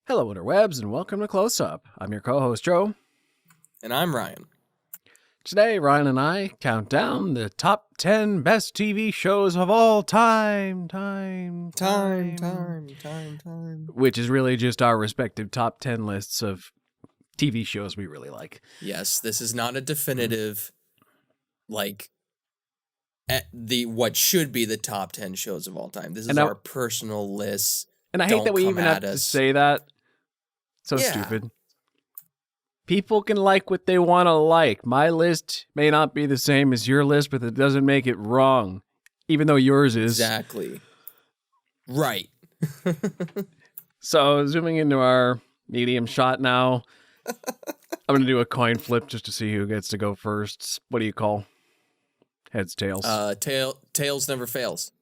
Hello, interwebs, and welcome to Close Up. I'm your co-host, Joe. And I'm Ryan. Today, Ryan and I count down the top 10 best TV shows of all time. Which is really just our respective top 10 lists of TV shows we really like. Yes, this is not a definitive, what should be the top 10 shows of all time. This is our personal list. And I hate that we even have to say that. So stupid. People can like what they want to like. My list may not be the same as your list, but it doesn't make it wrong. Even though yours is. Exactly. Right. So, zooming into our medium shot now. I'm going to do a coin flip just to see who gets to go first. What do you call? Heads, tails? Tails never fails.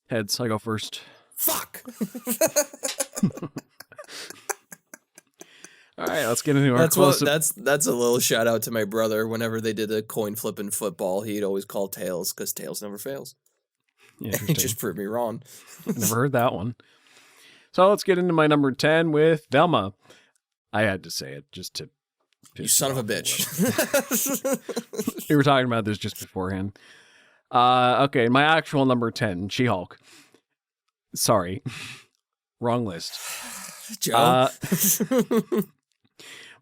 Heads, I go first. Fuck! All right, let's get into our close-up. That's a little shout out to my brother. Whenever they did a coin flip in football, he'd always call tails because tails never fails. He just proved me wrong. Never heard that one. So let's get into my number 10 with Velma. I had to say it just to piss you son of a bitch. We were talking about this just beforehand. Okay, my actual number 10, She-Hulk. Sorry. Wrong list. Joe?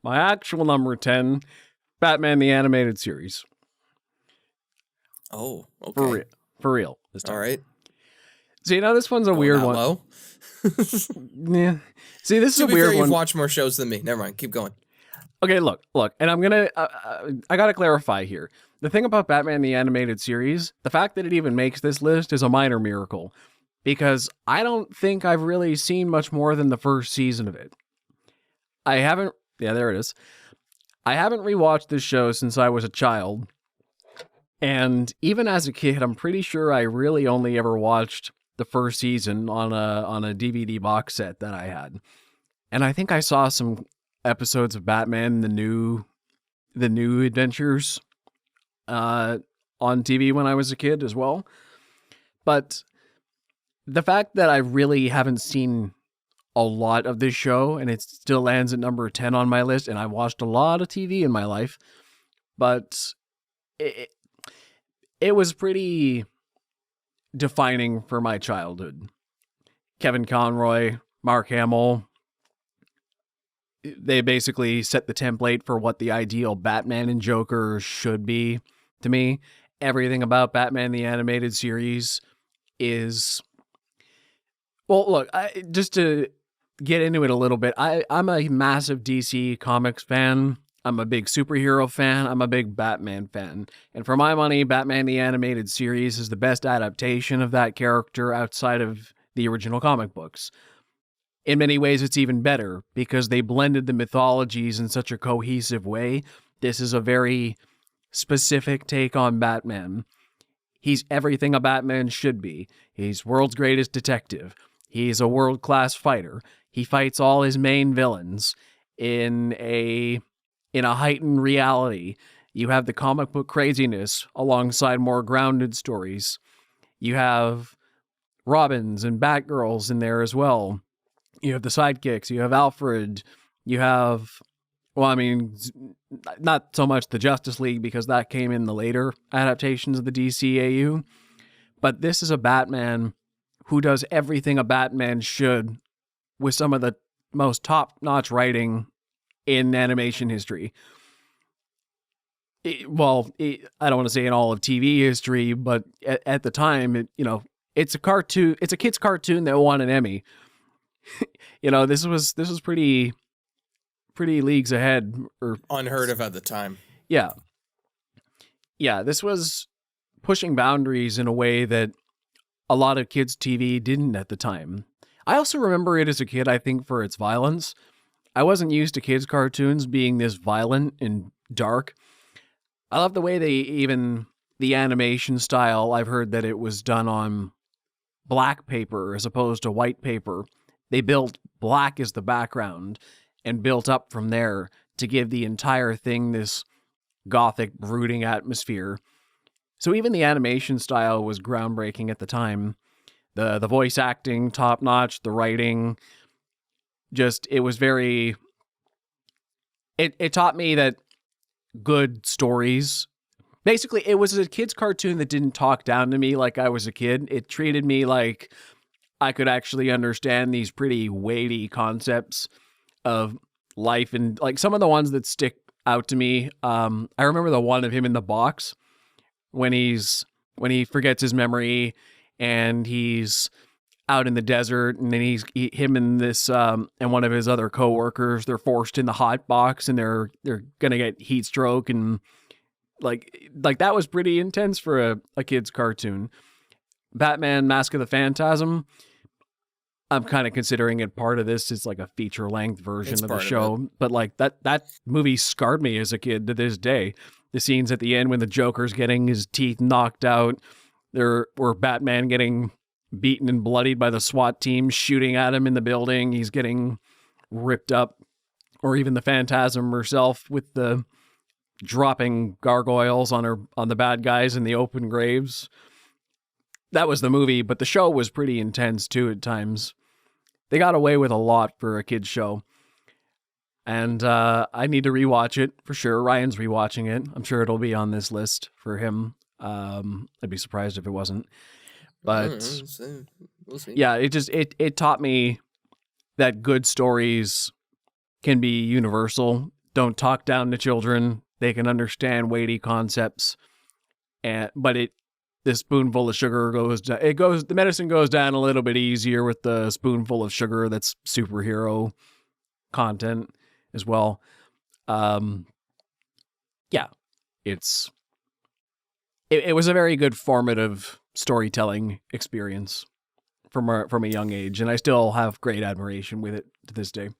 My actual number 10, Batman the Animated Series. Oh, okay. For real. This time. All right. See, this one's a weird one. Low? Yeah. See, this is a weird one. You've watched more shows than me. Never mind. Keep going. Okay, look, and I'm gonna, I gotta clarify here. The thing about Batman the Animated Series, the fact that it even makes this list is a minor miracle. Because I don't think I've really seen much more than the first season of it. There it is. I haven't rewatched this show since I was a child. And even as a kid, I'm pretty sure I really only ever watched the first season on a DVD box set that I had. And I think I saw some episodes of Batman, the new adventures, on TV when I was a kid as well. But the fact that I really haven't seen a lot of this show, and it still lands at number 10 on my list, and I watched a lot of TV in my life, but it was pretty defining for my childhood. Kevin Conroy, Mark Hamill, they basically set the template for what the ideal Batman and Joker should be to me. Everything about Batman the Animated Series is... Well, look, just to get into it a little bit, I'm a massive DC Comics fan. I'm a big superhero fan. I'm a big Batman fan. And for my money, Batman the Animated Series is the best adaptation of that character outside of the original comic books. In many ways, it's even better because they blended the mythologies in such a cohesive way. This is a very specific take on Batman. He's everything a Batman should be. He's world's greatest detective. He's a world-class fighter. He fights all his main villains in a heightened reality. You have the comic book craziness alongside more grounded stories. You have Robins and Batgirls in there as well. You have the sidekicks. You have Alfred. You have, not so much the Justice League because that came in the later adaptations of the DCAU. But this is a Batman who does everything a Batman should with some of the most top-notch writing in animation history. I don't want to say in all of TV history, but at the time, it's a cartoon. It's a kid's cartoon that won an Emmy. This was pretty leagues ahead, or unheard of at the time. Yeah, this was pushing boundaries in a way that a lot of kids' TV didn't at the time. I also remember it as a kid, I think, for its violence. I wasn't used to kids' cartoons being this violent and dark. I love the way the animation style, I've heard that it was done on black paper as opposed to white paper. They built black as the background and built up from there to give the entire thing this gothic, brooding atmosphere. So even the animation style was groundbreaking at the time. The voice acting, top-notch, the writing. it was very, it taught me that good stories, basically it was a kid's cartoon that didn't talk down to me like I was a kid. It treated me like I could actually understand these pretty weighty concepts of life, and like some of the ones that stick out to me. I remember the one of him in the box when he forgets his memory and he's out in the desert, and then him and this and one of his other coworkers, they're forced in the hot box and they're gonna get heat stroke, and like that was pretty intense for a kid's cartoon. Batman Mask of the Phantasm, I'm kind of considering it part of this. It's like a feature-length version of the show. But like that movie scarred me as a kid to this day. The scenes at the end when the Joker's getting his teeth knocked out, or Batman getting beaten and bloodied by the SWAT team shooting at him in the building. He's getting ripped up. Or even the Phantasm herself with the dropping gargoyles on the bad guys in the open graves. That was the movie, but the show was pretty intense too at times. They got away with a lot for a kid's show. And I need to rewatch it for sure. Ryan's rewatching it. I'm sure it'll be on this list for him. I'd be surprised if it wasn't. But we'll see. Yeah, it taught me that good stories can be universal. Don't talk down to children. They can understand weighty concepts. But the spoonful of sugar the medicine goes down a little bit easier with the spoonful of sugar that's superhero content as well. Yeah, it was a very good formative storytelling experience from a young age, and I still have great admiration with it to this day.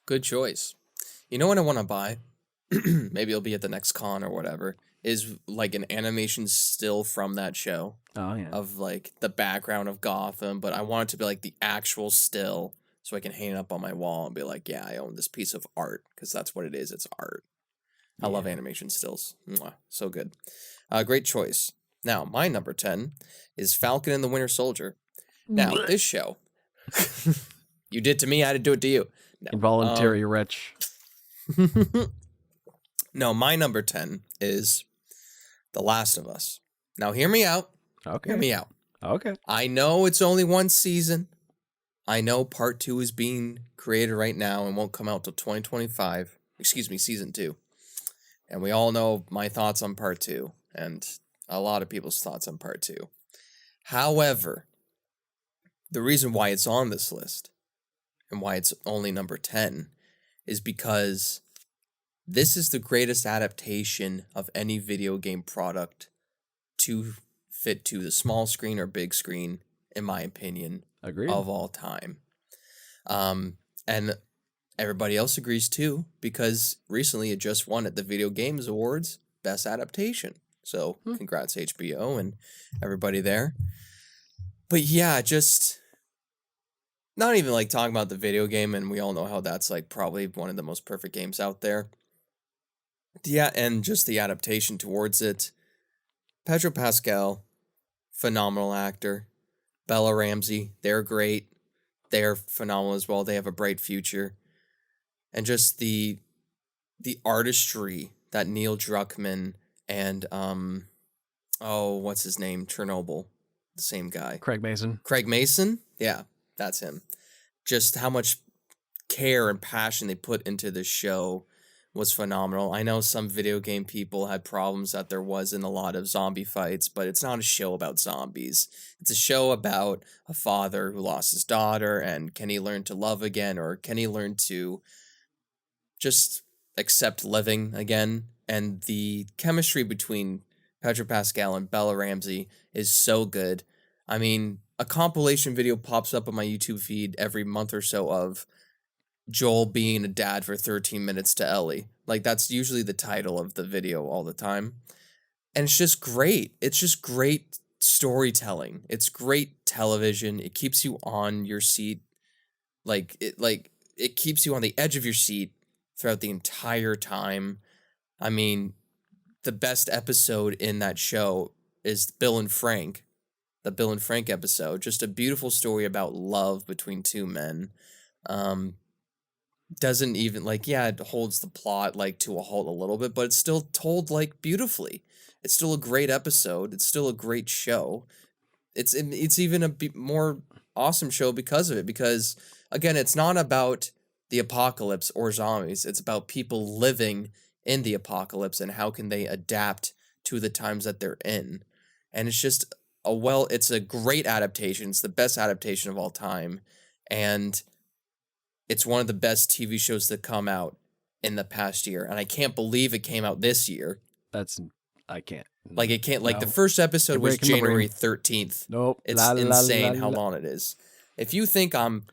Good choice. You know what I want to buy? Maybe it'll be at the next con or whatever. Is like an animation still from that show. Oh yeah. Of like the background of Gotham, but I want it to be like the actual still, so I can hang it up on my wall and be like, yeah, I own this piece of art, because that's what it is. It's art. I love animation stills. Mwah, so good. Great choice. Now, my number 10 is Falcon and the Winter Soldier. Now, this show, you did to me, I had to do it to you. No. Involuntary wretch. No, my number 10 is The Last of Us. Now, hear me out. Okay. Hear me out. Okay. I know it's only one season. I know part 2 is being created right now and won't come out till 2025. Excuse me, season 2. And we all know my thoughts on part 2, and a lot of people's thoughts on part 2. However, the reason why it's on this list and why it's only number 10 is because this is the greatest adaptation of any video game product to fit to the small screen or big screen, in my opinion, Agreed. Of all time. And everybody else agrees too, because recently it just won at the Video Games Awards Best Adaptation. So congrats HBO and everybody there. But yeah, just not even like talking about the video game, and we all know how that's like probably one of the most perfect games out there. Yeah, and just the adaptation towards it. Pedro Pascal, phenomenal actor. Bella Ramsey, they're great. They're phenomenal as well. They have a bright future. And just the artistry that Neil Druckmann and what's his name? Chernobyl. The same guy. Craig Mason? Yeah, that's him. Just how much care and passion they put into this show was phenomenal. I know some video game people had problems that there wasn't a lot of zombie fights, but it's not a show about zombies. It's a show about a father who lost his daughter, and can he learn to love again, or can he learn to just accept living again? And the chemistry between Pedro Pascal and Bella Ramsey is so good. I mean, a compilation video pops up on my YouTube feed every month or so of Joel being a dad for 13 minutes to Ellie. Like, that's usually the title of the video all the time. And it's just great. It's just great storytelling. It's great television. It keeps you on your seat. It keeps you on the edge of your seat throughout the entire time. I mean, the best episode in that show is Bill and Frank. The Bill and Frank episode. Just a beautiful story about love between two men. Doesn't even like, yeah, it holds the plot like to a halt a little bit, but it's still told like beautifully. It's still a great episode. It's still a great show. It's even a more awesome show because of it. Because again, it's not about the apocalypse or zombies. It's about people living in the apocalypse and how can they adapt to the times that they're in. And it's just it's a great adaptation. It's the best adaptation of all time, and it's one of the best TV shows that come out in the past year. And I can't believe it came out this year. I can't. Like it can't. Like No. the first episode You're was breaking my brain. January 13th. Nope. It's insane how long it is. If you think I'm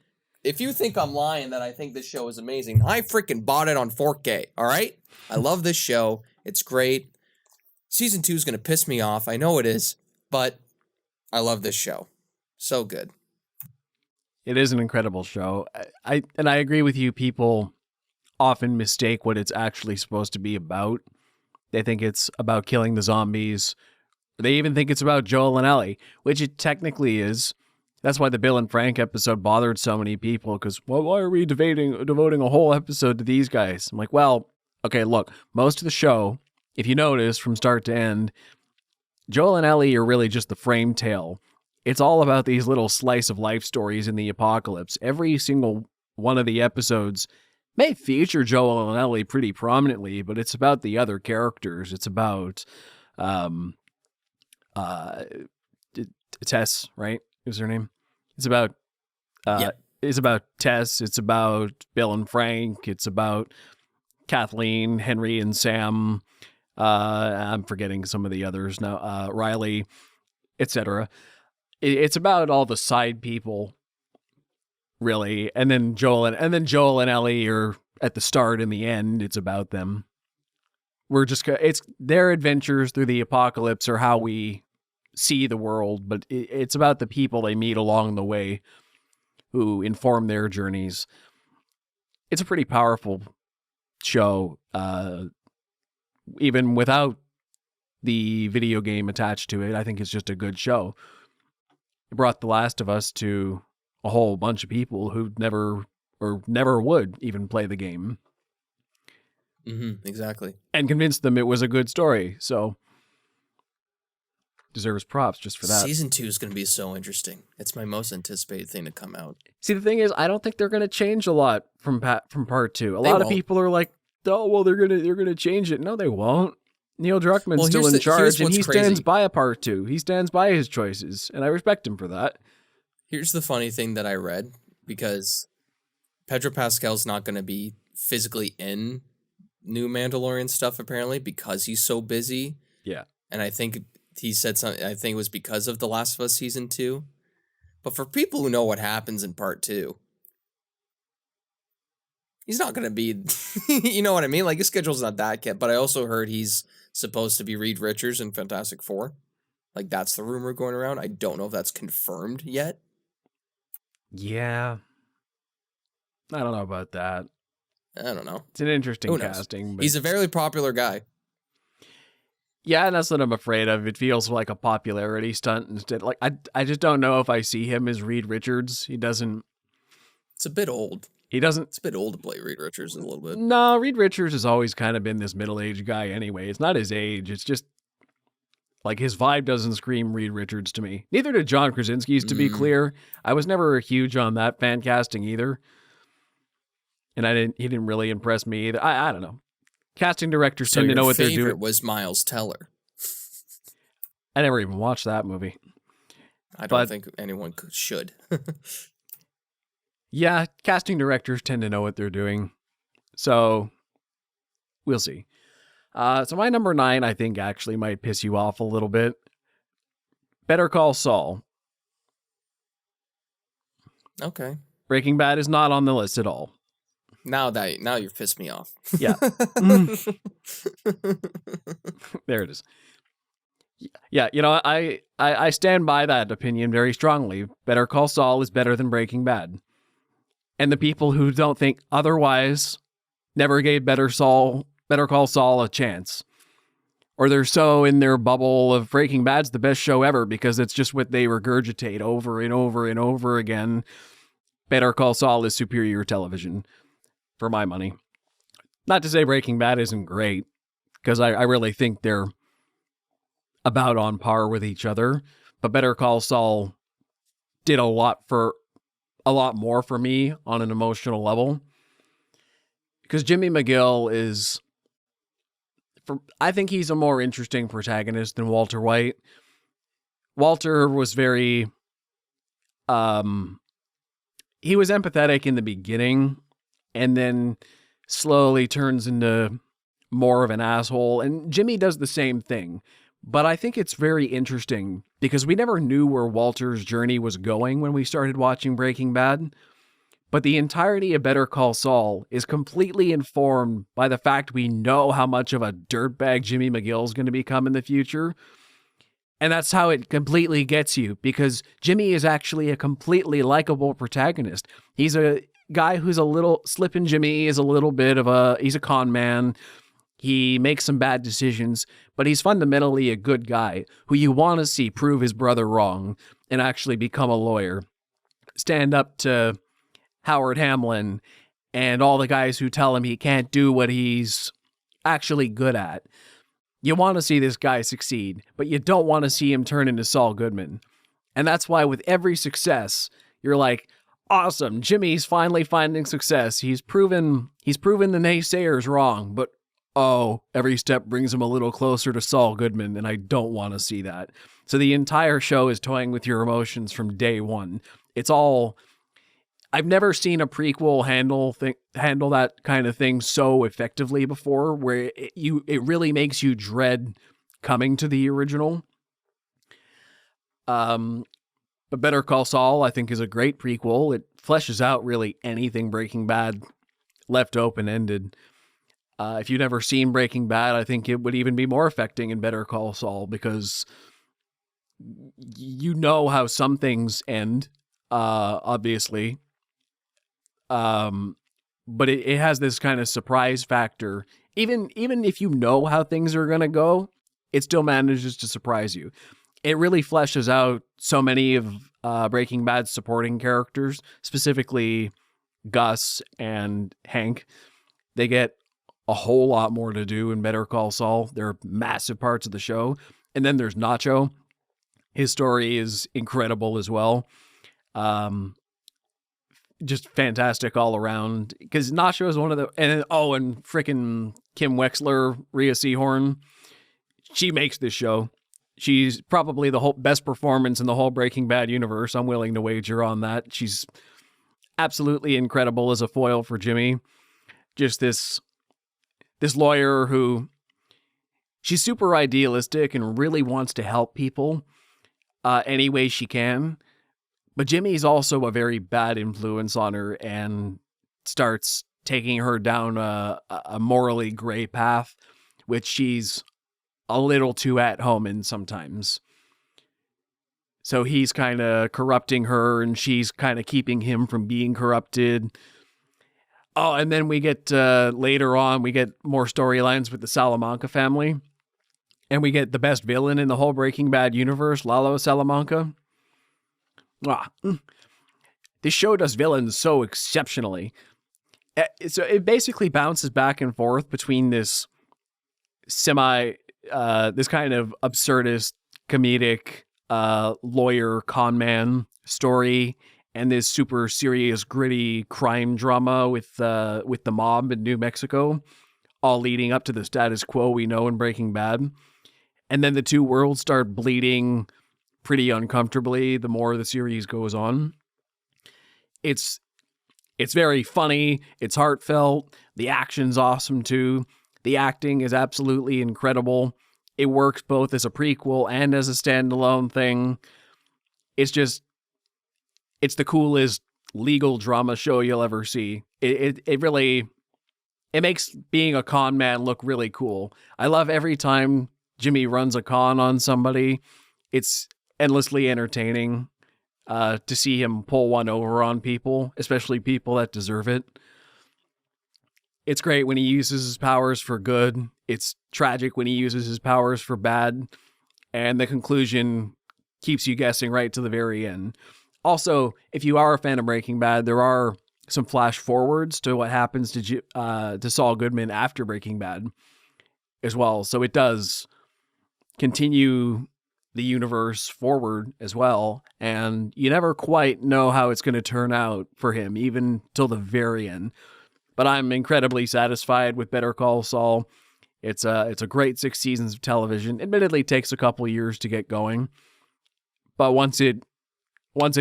lying that I think this show is amazing, I freaking bought it on 4K. All right, I love this show. It's great. Season 2 is gonna piss me off. I know it is, but I love this show. So good. It is an incredible show. I agree with you. People often mistake what it's actually supposed to be about. They think it's about killing the zombies. They even think it's about Joel and Ellie, which it technically is. That's why the Bill and Frank episode bothered so many people, because, well, why are we devoting a whole episode to these guys? I'm like, well, okay, look, most of the show, if you notice from start to end, Joel and Ellie are really just the frame tale. It's all about these little slice of life stories in the apocalypse. Every single one of the episodes may feature Joel and Ellie pretty prominently, but it's about the other characters. It's about Tess, right? Is her name? It's about It's about Tess. It's about Bill and Frank. It's about Kathleen, Henry, and Sam. I'm forgetting some of the others now. Riley, etc. It's about all the side people, really, and then Joel and Ellie are at the start and the end. It's about them. It's their adventures through the apocalypse or how we see the world, but it's about the people they meet along the way who inform their journeys. It's a pretty powerful show, even without the video game attached to it. I think it's just a good show. It brought The Last of Us to a whole bunch of people who never would even play the game. Mm-hmm, exactly. And convinced them it was a good story. So deserves props just for that. Season 2 is going to be so interesting. It's my most anticipated thing to come out. See, the thing is, I don't think they're going to change a lot from part 2. A lot of people are like, "Oh, well, they're gonna change it." No, they won't. Neil Druckmann's still in charge, and he stands by a part 2. He stands by his choices, and I respect him for that. Here's the funny thing that I read, because Pedro Pascal's not going to be physically in new Mandalorian stuff, apparently, because he's so busy. Yeah. And I think he said something, I think it was because of The Last of Us Season 2. But for people who know what happens in part 2, he's not going to be, you know what I mean? Like, his schedule's not that yet. But I also heard he's supposed to be Reed Richards in Fantastic Four. Like, that's the rumor going around. I don't know if that's confirmed yet. Yeah. I don't know about that. I don't know. It's an interesting casting. But he's a very popular guy. Yeah, and that's what I'm afraid of. It feels like a popularity stunt instead. Like, I just don't know if I see him as Reed Richards. He doesn't... It's a bit old. He doesn't... It's a bit old to play Reed Richards a little bit. No, Reed Richards has always kind of been this middle-aged guy anyway. It's not his age. It's just... Like, his vibe doesn't scream Reed Richards to me. Neither did John Krasinski's, to be clear. I was never huge on that fan casting either. And he didn't really impress me either. I don't know. Casting directors tend to know what they're doing. Your favorite was Miles Teller. I never even watched that movie. I don't think anyone should. Yeah, casting directors tend to know what they're doing. So, we'll see. So my number 9, I think, actually might piss you off a little bit. Better Call Saul. Okay. Breaking Bad is not on the list at all. Now you've pissed me off. Yeah. There it is. Yeah, you know, I stand by that opinion very strongly. Better Call Saul is better than Breaking Bad. And the people who don't think otherwise never gave Better Call Saul a chance. Or they're so in their bubble of Breaking Bad's the best show ever because it's just what they regurgitate over and over and over again. Better Call Saul is superior television, for my money. Not to say Breaking Bad isn't great, because I really think they're about on par with each other. But Better Call Saul did a lot more for me on an emotional level. Because Jimmy McGill is, I think he's a more interesting protagonist than Walter White. Walter was very, he was empathetic in the beginning, and then slowly turns into more of an asshole. And Jimmy does the same thing. But I think it's very interesting because we never knew where Walter's journey was going when we started watching Breaking Bad. But the entirety of Better Call Saul is completely informed by the fact we know how much of a dirtbag Jimmy McGill is going to become in the future. And that's how it completely gets you, because Jimmy is actually a completely likable protagonist. He's a guy who's a little, Slippin' Jimmy is a little bit of he's a con man. He makes some bad decisions, but he's fundamentally a good guy who you want to see prove his brother wrong and actually become a lawyer. Stand up to Howard Hamlin and all the guys who tell him he can't do what he's actually good at. You want to see this guy succeed, but you don't want to see him turn into Saul Goodman. And that's why with every success, you're like, awesome, Jimmy's finally finding success. He's proven the naysayers wrong, but every step brings him a little closer to Saul Goodman, and I don't want to see that. So the entire show is toying with your emotions from day one. It's all... I've never seen a prequel handle that kind of thing so effectively before, where it really makes you dread coming to the original. But Better Call Saul, I think, is a great prequel. It fleshes out really anything Breaking Bad left open-ended. If you've never seen Breaking Bad, I think it would even be more affecting in Better Call Saul, because you know how some things end, obviously. But it has this kind of surprise factor. Even if you know how things are going to go, it still manages to surprise you. It really fleshes out so many of Breaking Bad's supporting characters, specifically Gus and Hank. They get a whole lot more to do in Better Call Saul. They're massive parts of the show. And then there's Nacho. His story is incredible as well. Just fantastic all around. Because Nacho is one of the... and frickin' Kim Wexler, Rhea Seehorn. She makes this show. She's probably the best performance in the whole Breaking Bad universe. I'm willing to wager on that. She's absolutely incredible as a foil for Jimmy. Just this lawyer who, she's super idealistic and really wants to help people any way she can. But Jimmy's also a very bad influence on her and starts taking her down a morally gray path, which she's a little too at home in sometimes. So he's kind of corrupting her and she's kind of keeping him from being corrupted. Oh, and then we get, later on, we get more storylines with the Salamanca family. And we get the best villain in the whole Breaking Bad universe, Lalo Salamanca. This show does villains so exceptionally. So it basically bounces back and forth between this this kind of absurdist, comedic, lawyer con man story, and this super serious, gritty crime drama with the mob in New Mexico, all leading up to the status quo we know in Breaking Bad. And then the two worlds start bleeding pretty uncomfortably the more the series goes on. It's very funny. It's heartfelt. The action's awesome too. The acting is absolutely incredible. It works both as a prequel and as a standalone thing. It's the coolest legal drama show you'll ever see. It really, it makes being a con man look really cool. I love every time Jimmy runs a con on somebody. It's endlessly entertaining to see him pull one over on people, especially people that deserve it. It's great when he uses his powers for good. It's tragic when he uses his powers for bad. And the conclusion keeps you guessing right to the very end. Also, if you are a fan of Breaking Bad, there are some flash forwards to what happens to Saul Goodman after Breaking Bad as well. So it does continue the universe forward as well, and you never quite know how it's going to turn out for him, even till the very end. But I'm incredibly satisfied with Better Call Saul. It's a great 6 seasons of television. Admittedly, it takes a couple years to get going, but once it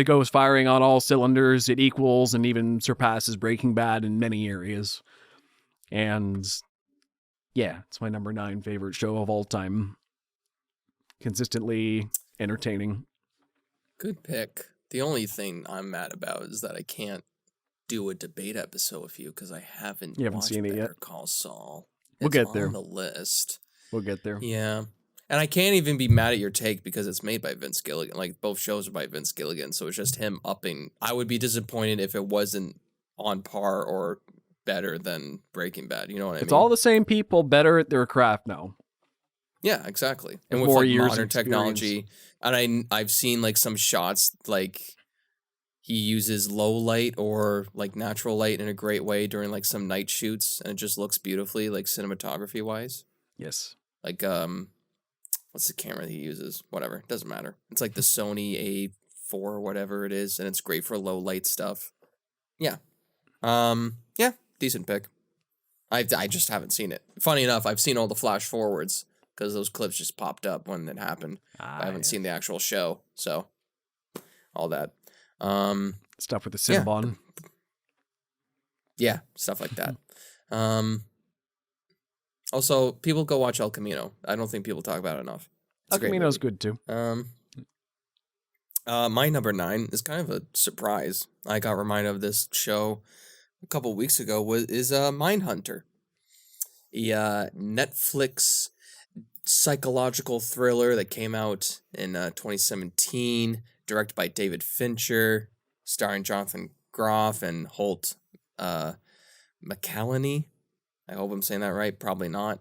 goes firing on all cylinders, it equals and even surpasses Breaking Bad in many areas. And yeah, it's my number 9 favorite show of all time. Consistently entertaining. Good pick. The only thing I'm mad about is that I can't do a debate episode with you because I haven't You haven't watched seen it Better yet? Call Saul. We'll It's get on there. the list. We'll get there. Yeah. And I can't even be mad at your take because it's made by Vince Gilligan. Like, both shows are by Vince Gilligan, so it's just him upping. I would be disappointed if it wasn't on par or better than Breaking Bad. You know what I mean? It's all the same people, better at their craft now. Yeah, exactly. With And with more like years modern of technology, and I've seen like some shots like he uses low light or like natural light in a great way during like some night shoots, and it just looks beautifully, like cinematography wise. Yes. Like what's the camera that he uses? Whatever, doesn't matter. It's like the Sony A4 or whatever it is, and it's great for low light stuff. Yeah. Yeah, decent pick. I just haven't seen it. Funny enough, I've seen all the flash forwards because those clips just popped up when it happened. I haven't seen the actual show, so all that. Stuff with the Yeah. Cinnabon. Yeah, stuff like that. Also, people go watch El Camino. I don't think people talk about it enough. It's El a great Camino's movie. good too. My number 9 is kind of a surprise. I got reminded of this show a couple weeks ago. Is Mindhunter, a Netflix psychological thriller that came out in 2017, directed by David Fincher, starring Jonathan Groff and Holt McCallany. I hope I'm saying that right. Probably not.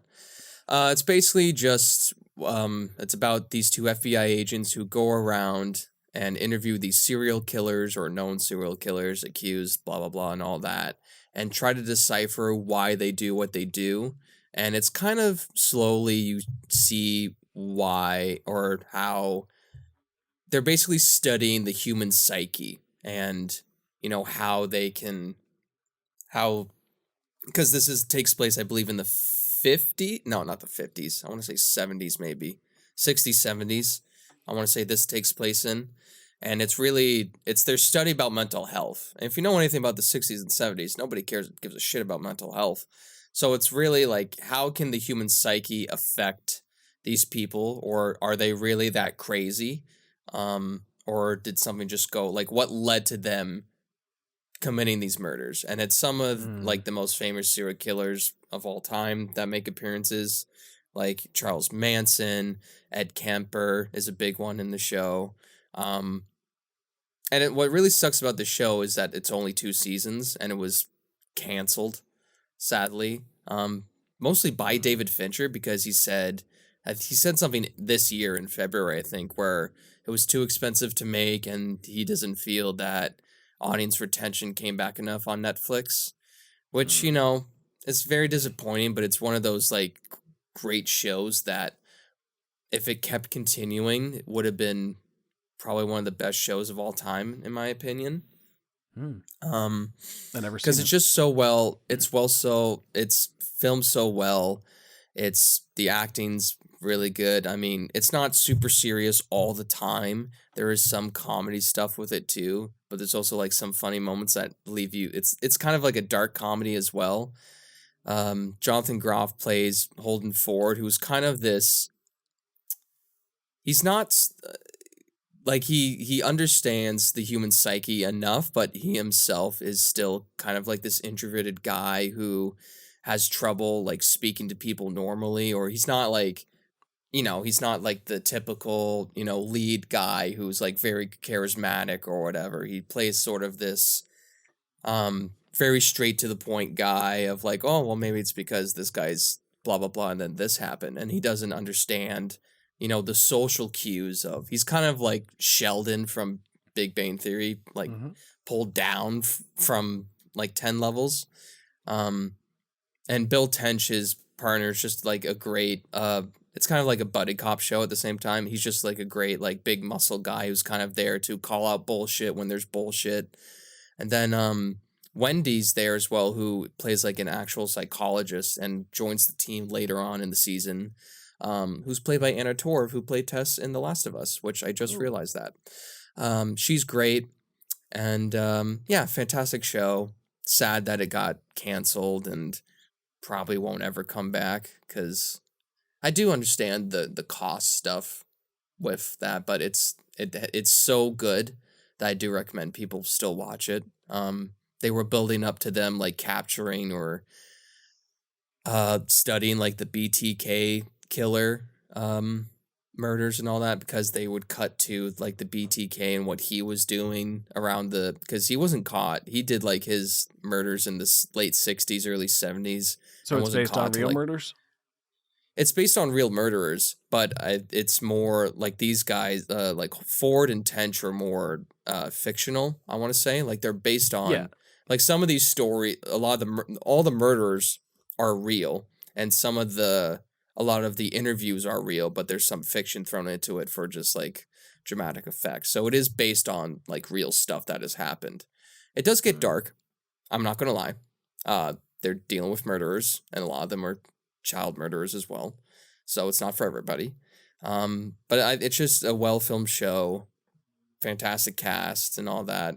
It's basically just it's about these 2 FBI agents who go around and interview these serial killers or known serial killers, accused, blah blah blah, and all that, and try to decipher why they do what they do. And it's kind of slowly you see why or how they're basically studying the human psyche, and how they can because this takes place, I believe, in the 50s. No, not the 50s. I want to say 70s, maybe 60s, 70s. I want to say this takes place in, and it's their study about mental health. And if you know anything about the 60s and 70s, nobody gives a shit about mental health. So it's really like, how can the human psyche affect these people, or are they really that crazy? Or did something just go, like, what led to them committing these murders? And it's some of like the most famous serial killers of all time that make appearances, like Charles Manson. Ed Kemper is a big one in the show. What really sucks about the show is that it's only 2 seasons and it was canceled, sadly. Mostly by David Fincher, because he said something this year in February, I think, where it was too expensive to make and he doesn't feel that audience retention came back enough on Netflix, which, is very disappointing, but it's one of those like great shows that if it kept continuing, it would have been probably one of the best shows of all time, in my opinion. I never seen Because it's just so well, it's filmed so well. The acting's really good. I mean, it's not super serious all the time. There is some comedy stuff with it too, but there's also like some funny moments that leave you. It's kind of like a dark comedy as well. Jonathan Groff plays Holden Ford, who's kind of this. He's not like he understands the human psyche enough, but he himself is still kind of like this introverted guy who has trouble like speaking to people normally, or he's not like, he's not like the typical, lead guy who's like very charismatic or whatever. He plays sort of this very straight to the point guy of like, oh, well, maybe it's because this guy's blah, blah, blah, and then this happened. And he doesn't understand, the social cues of, he's kind of like Sheldon from Big Bang Theory, like Mm-hmm. pulled down from like 10 levels. And Bill Tench, his partner, is just like a great it's kind of like a buddy cop show at the same time. He's just like a great like big muscle guy who's kind of there to call out bullshit when there's bullshit. And then Wendy's there as well, who plays like an actual psychologist and joins the team later on in the season. Who's played by Anna Torv, who played Tess in The Last of Us, which I just realized that. She's great. And yeah, fantastic show. Sad that it got canceled and probably won't ever come back, because I do understand the cost stuff with that, but it's so good that I do recommend people still watch it. They were building up to them like capturing or studying like the BTK killer murders and all that, because they would cut to like the BTK and what he was doing around because he wasn't caught. He did like his murders in the late 60s, early 70s, So and it's wasn't based on caught till real like murders? it's based on real murderers, but it's more like these guys, like Ford and Tench, are more fictional. I want to say, like, they're based Yeah. on like some of these a lot of all the murders are real, and a lot of the interviews are real, but there's some fiction thrown into it for just like dramatic effect. So it is based on like real stuff that has happened. It does get dark. I'm not gonna lie. They're dealing with murderers, and a lot of them are child murderers as well. So it's not for everybody. But it's just a well-filmed show, fantastic cast and all that.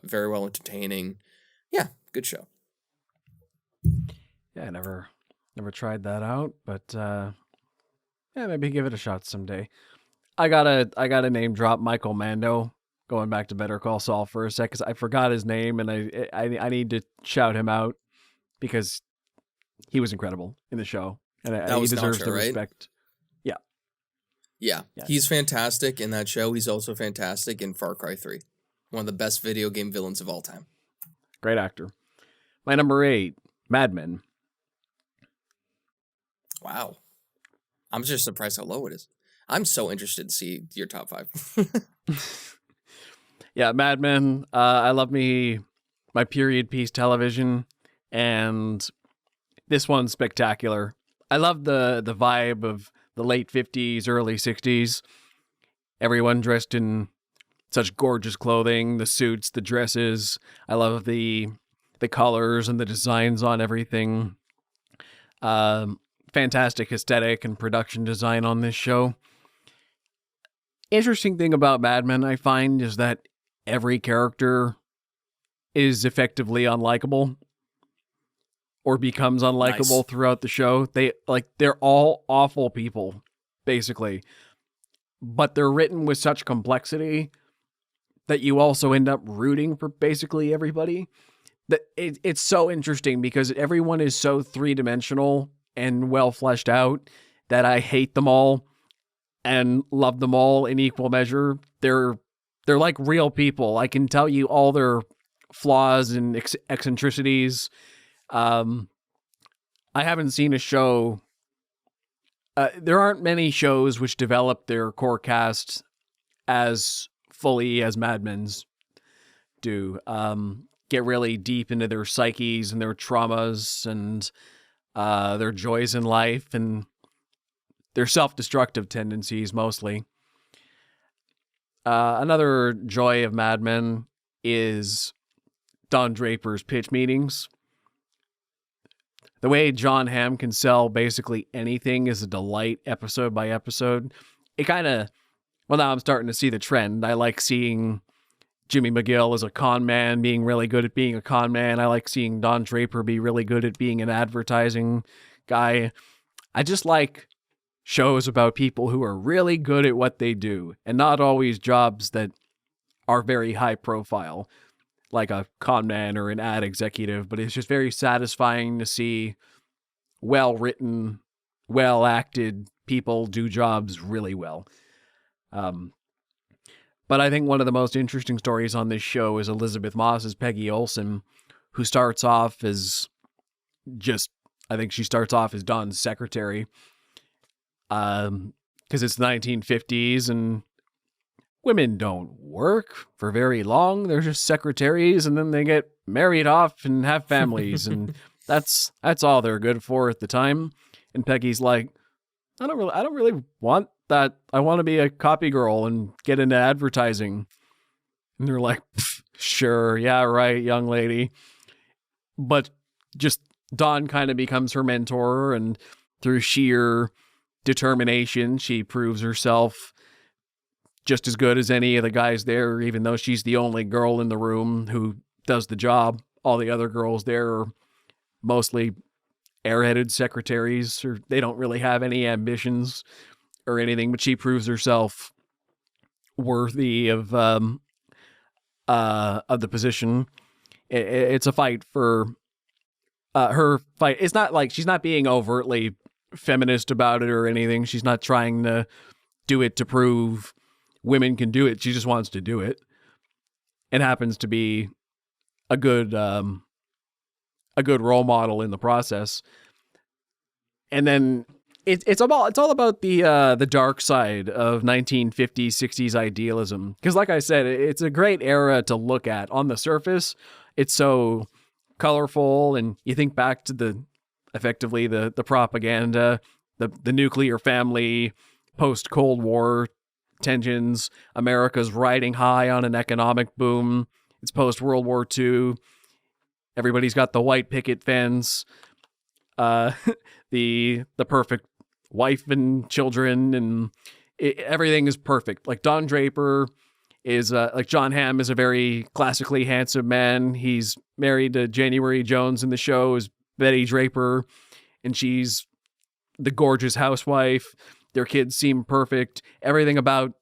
Very well entertaining. Yeah, good show. Yeah, I never tried that out, but yeah, maybe give it a shot someday. I gotta name drop Michael Mando. Going back to Better Call Saul for a sec, because I forgot his name, and I need to shout him out because he was incredible in the show, and That he was deserves Nacho, the right? respect. Yeah, Yeah, yeah, he's fantastic in that show. He's also fantastic in Far Cry 3. One of the best video game villains of all time. great actor. My number 8, Mad Men. Wow. I'm just surprised how low it is. I'm so interested to see your top 5. Yeah, Mad Men. I love my period piece television, and this one's spectacular. I love the vibe of the late 50s, early 60s. Everyone dressed in such gorgeous clothing, the suits, the dresses. I love the colors and the designs on everything. Fantastic aesthetic and production design on this show. Interesting thing about Mad Men, I find, is that every character is effectively unlikable or becomes unlikable Nice. throughout the show. They're all awful people, basically. But they're written with such complexity that you also end up rooting for basically everybody. That it's so interesting because everyone is so three-dimensional and well fleshed out that I hate them all and love them all in equal measure. They're like real people. I can tell you all their flaws and eccentricities. I haven't seen a show. There aren't many shows which develop their core cast as fully as Mad Men's do. Get really deep into their psyches and their traumas and their joys in life and their self-destructive tendencies mostly. Another joy of Mad Men is Don Draper's pitch meetings. The way John Hamm can sell basically anything is a delight, episode by episode. It kind of, well, now I'm starting to see the trend. I like seeing Jimmy McGill as a con man, being really good at being a con man. I like seeing Don Draper be really good at being an advertising guy. I just like shows about people who are really good at what they do, and not always jobs that are very high profile, like a con man or an ad executive, but it's just very satisfying to see well-written, well-acted people do jobs really well. But I think one of the most interesting stories on this show is Elizabeth Moss's Peggy Olson, who starts off as I think she starts off as Don's secretary, because it's the 1950s and women don't work for very long. They're just secretaries, and then they get married off and have families, and that's all they're good for at the time. And Peggy's like, I don't really want that. I want to be a copy girl and get into advertising. And they're like, sure, yeah, right, young lady. But just Dawn kind of becomes her mentor, and through sheer determination, she proves herself just as good as any of the guys there, even though she's the only girl in the room who does the job. All the other girls there are mostly airheaded secretaries, or they don't really have any ambitions or anything, but she proves herself worthy of the position. It's a fight for her fight. It's not like she's not being overtly feminist about it or anything. She's not trying to do it to prove women can do it. She just wants to do it. It happens to be a good role model in the process. And then it's all about the dark side of 1950s, 60s idealism. Because like I said, it's a great era to look at. On the surface, it's so colorful, and you think back to the propaganda, the nuclear family, post-Cold War tensions, America's riding high on an economic boom. It's post-World War II. Everybody's got the white picket fence, the perfect wife and children, and everything is perfect. Like Don Draper is like John Hamm is a very classically handsome man. He's married to January Jones in the show as Betty Draper, and she's the gorgeous housewife. Their kids seem perfect. Everything about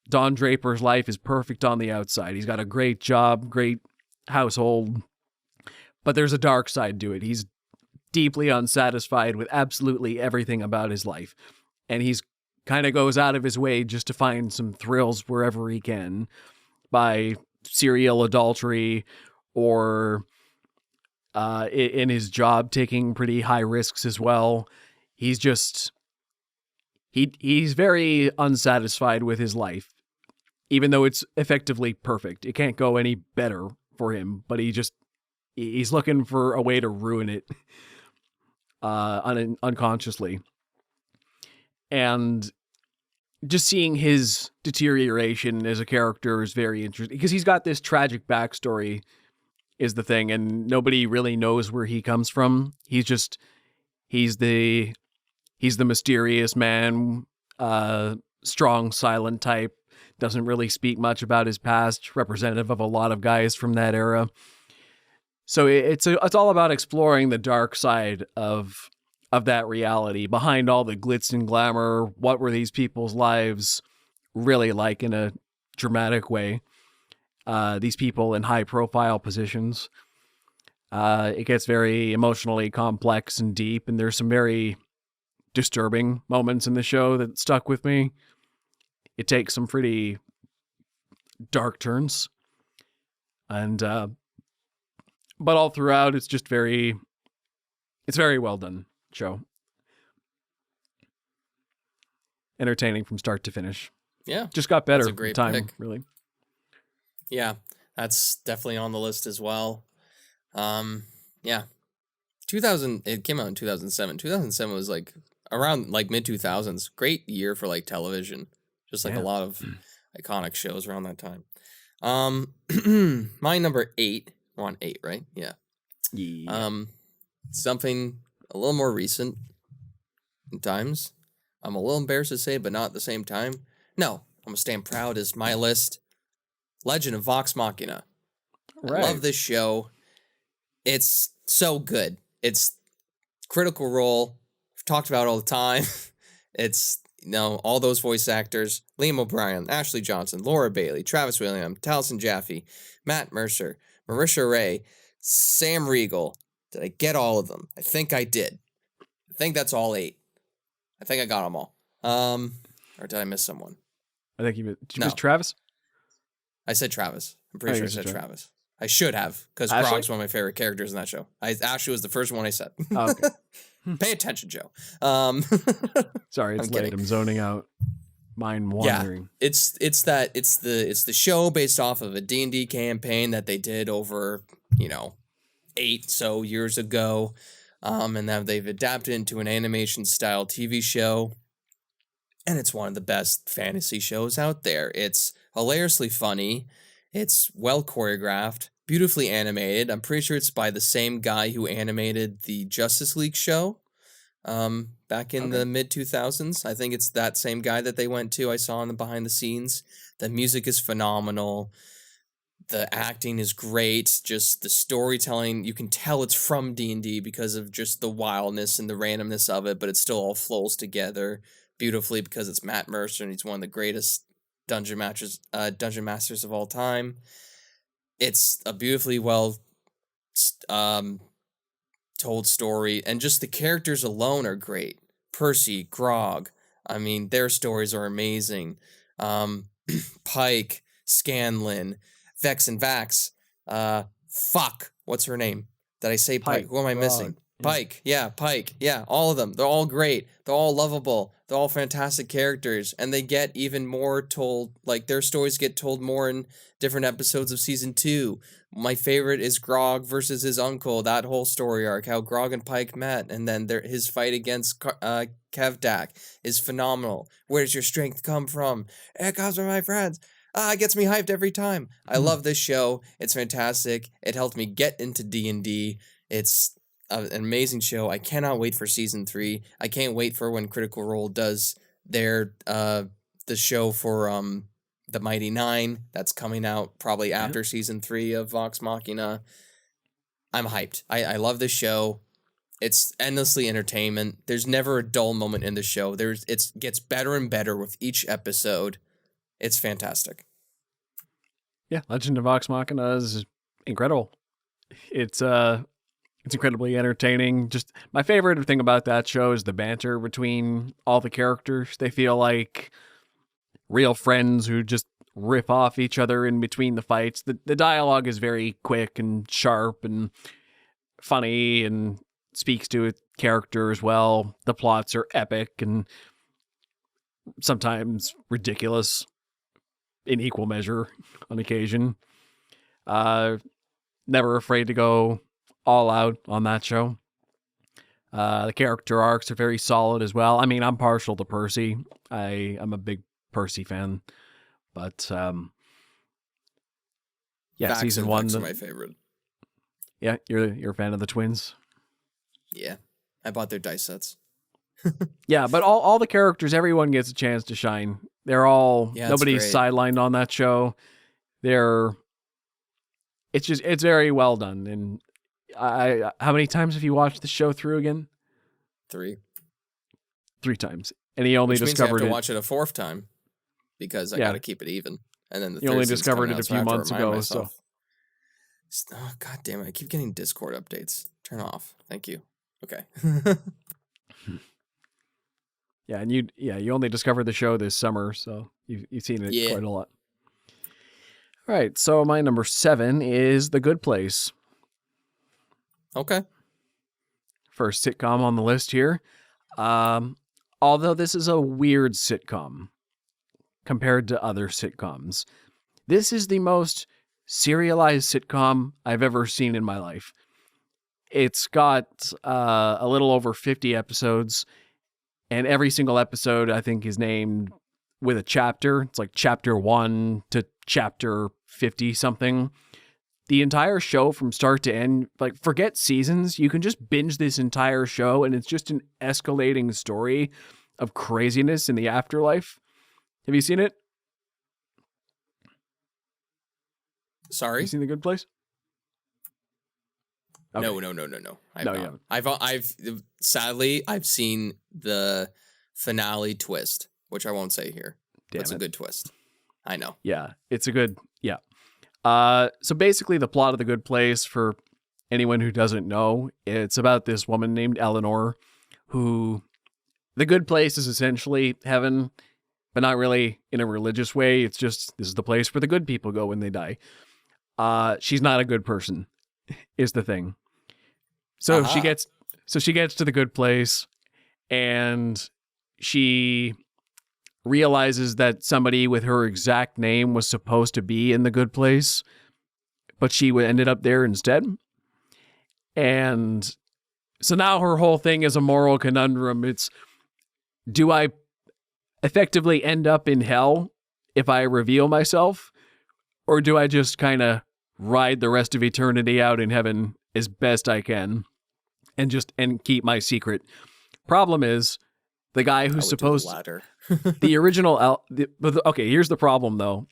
Don Draper's life is perfect on the outside. He's got a great job, great household, but there's a dark side to it. He's deeply unsatisfied with absolutely everything about his life, and he's kind of goes out of his way just to find some thrills wherever he can by serial adultery or in his job taking pretty high risks as well. He's just he's very unsatisfied with his life, even though it's effectively perfect. It can't go any better for him, but he's looking for a way to ruin it unconsciously. And just seeing his deterioration as a character is very interesting, because he's got this tragic backstory is the thing, and nobody really knows where he comes from. He's the mysterious man, strong, silent type, doesn't really speak much about his past, representative of a lot of guys from that era. So it's all about exploring the dark side of that reality behind all the glitz and glamour. What were these people's lives really like in a dramatic way? These people in high profile positions. It gets very emotionally complex and deep, and there's some very disturbing moments in the show that stuck with me. It takes some pretty dark turns, and but all throughout, it's very well done show. Entertaining from start to finish. Yeah, just got better. That's a great time, pick. really. Yeah, that's definitely on the list as well. Yeah, 2000. It came out in 2007. 2007 was like around like mid 2000s. Great year for like television. Just like a lot of iconic shows around that time. My number 8. We're on 8, right? Yeah. Something a little more recent in times. I'm a little embarrassed to say, but not at the same time. No, I'm gonna stand proud as my list. Legend of Vox Machina. Right. I love this show. It's so good. It's Critical Role. I've talked about it all the time. It's, all those voice actors. Liam O'Brien, Ashley Johnson, Laura Bailey, Travis William, Taliesin Jaffe, Matt Mercer, Marisha Ray, Sam Riegel. Did I get all of them? I think I did. I think that's all 8. I think I got them all. Or did I miss someone? I think you missed Travis? I said Travis. I'm pretty sure I said Travis. I should have, because Krog's one of my favorite characters in that show. Ashley was the first one I said. Oh, okay. Pay attention, Joe. Sorry, it's late. I'm zoning out. mind Yeah, wandering. it's the show based off of a D&D campaign that they did over, 8 years ago. And now they've adapted into an animation style TV show. And it's one of the best fantasy shows out there. It's hilariously funny. It's well choreographed, beautifully animated. I'm pretty sure it's by the same guy who animated the Justice League show back in Okay. the mid 2000s. I think it's that same guy that they went to. I saw in the behind the scenes. The music is phenomenal. The acting is great. Just the storytelling, you can tell it's from D&D because of just the wildness and the randomness of it, but it still all flows together beautifully because it's Matt Mercer and he's one of the greatest dungeon masters of all time. It's a beautifully well um, told story, and just the characters alone are great. Percy, Grog, I mean, their stories are amazing. Pike, Scanlan, Vex and Vax. What's her name? Did I say Pike? Who am I missing? Pike, yeah, Pike, yeah, all of them. They're all great. They're all lovable. They're all fantastic characters, and they get even more told. Like their stories get told more in different episodes of season 2. My favorite is Grog versus his uncle. That whole story arc, how Grog and Pike met, and then his fight against Kevdak is phenomenal. Where does your strength come from? It comes from my friends. It gets me hyped every time. I love this show. It's fantastic. It helped me get into D&D. It's an amazing show. I cannot wait for season 3. I can't wait for when Critical Role does their the show for the Mighty Nine. That's coming out probably after season 3 of Vox Machina. I'm hyped. I love this show. It's endlessly entertainment. There's never a dull moment in the show. It gets better and better with each episode. It's fantastic. Yeah, Legend of Vox Machina is incredible. It's incredibly entertaining. Just my favorite thing about that show is the banter between all the characters. They feel like real friends who just riff off each other in between the fights. The dialogue is very quick and sharp and funny and speaks to its character as well. The plots are epic and sometimes ridiculous in equal measure on occasion. Never afraid to go all out on that show. The character arcs are very solid as well. I mean, I'm partial to Percy. I'm a big Percy fan, but yeah, Vax season and 1 Vex are my favorite. Yeah, you're a fan of the twins. Yeah, I bought their dice sets. Yeah, but all the characters, everyone gets a chance to shine. They're all nobody's sidelined on that show. It's very well done. And how many times have you watched the show through again? 3 times, and he only discovered means I have to watch it a 4th time because I got to keep it even. And then you only discovered it a few months ago. So, oh god damn it! I keep getting Discord updates. Turn off. Thank you. Okay. Yeah, and you only discovered the show this summer, so you've seen it quite a lot. All right, so my number 7 is The Good Place. Okay. First sitcom on the list here. Although this is a weird sitcom compared to other sitcoms, this is the most serialized sitcom I've ever seen in my life. It's got a little over 50 episodes, and every single episode, I think, is named with a chapter. It's like chapter 1 to chapter 50 something. The entire show from start to end, like forget seasons, you can just binge this entire show and it's just an escalating story of craziness in the afterlife. Have you seen it? Sorry? You seen The Good Place? Okay. No. I've sadly I've seen the finale twist, which I won't say here. It's a good twist. I know. Yeah, it's a good, yeah. So basically the plot of The Good Place, for anyone who doesn't know, it's about this woman named Eleanor who, the good place is essentially heaven, but not really in a religious way. It's just, this is the place where the good people go when they die. She's not a good person, is the thing. So she gets to the good place, and she realizes that somebody with her exact name was supposed to be in the good place, but she ended up there instead. And so now her whole thing is a moral conundrum. It's, do I effectively end up in hell if I reveal myself? Or do I just kind of ride the rest of eternity out in heaven as best I can and keep my secret? Problem is, the guy who's supposed to... the original... okay, here's the problem, though.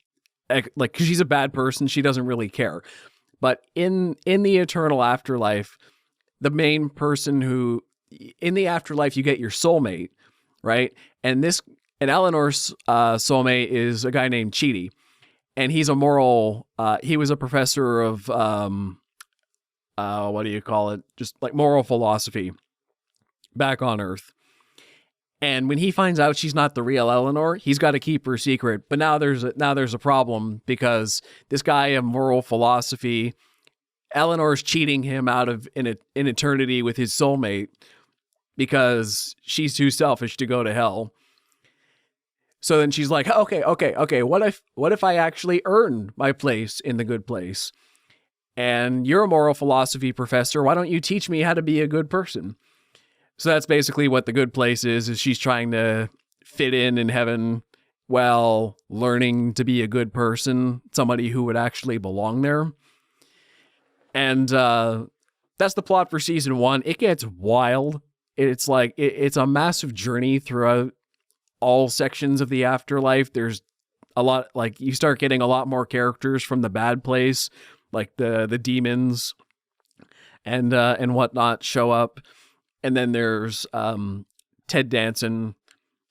Like, 'cause she's a bad person, she doesn't really care. But in the eternal afterlife, the main person who... In the afterlife, you get your soulmate, right? And Eleanor's soulmate is a guy named Chidi. And he's a moral... he was a professor of... what do you call it? Just like moral philosophy back on Earth. And when he finds out she's not the real Eleanor, he's got to keep her secret. But now there's a problem, because this guy of moral philosophy, Eleanor's cheating him out of an eternity with his soulmate because she's too selfish to go to hell. So then she's like, okay. What if I actually earn my place in the good place? And you're a moral philosophy professor. Why don't you teach me how to be a good person? So that's basically what the good place is she's trying to fit in heaven while learning to be a good person, somebody who would actually belong there. And that's the plot for season 1. It gets wild. It's like, it's a massive journey throughout all sections of the afterlife. There's a lot, like, you start getting a lot more characters from the bad place, like the demons and whatnot show up. And then there's Ted Danson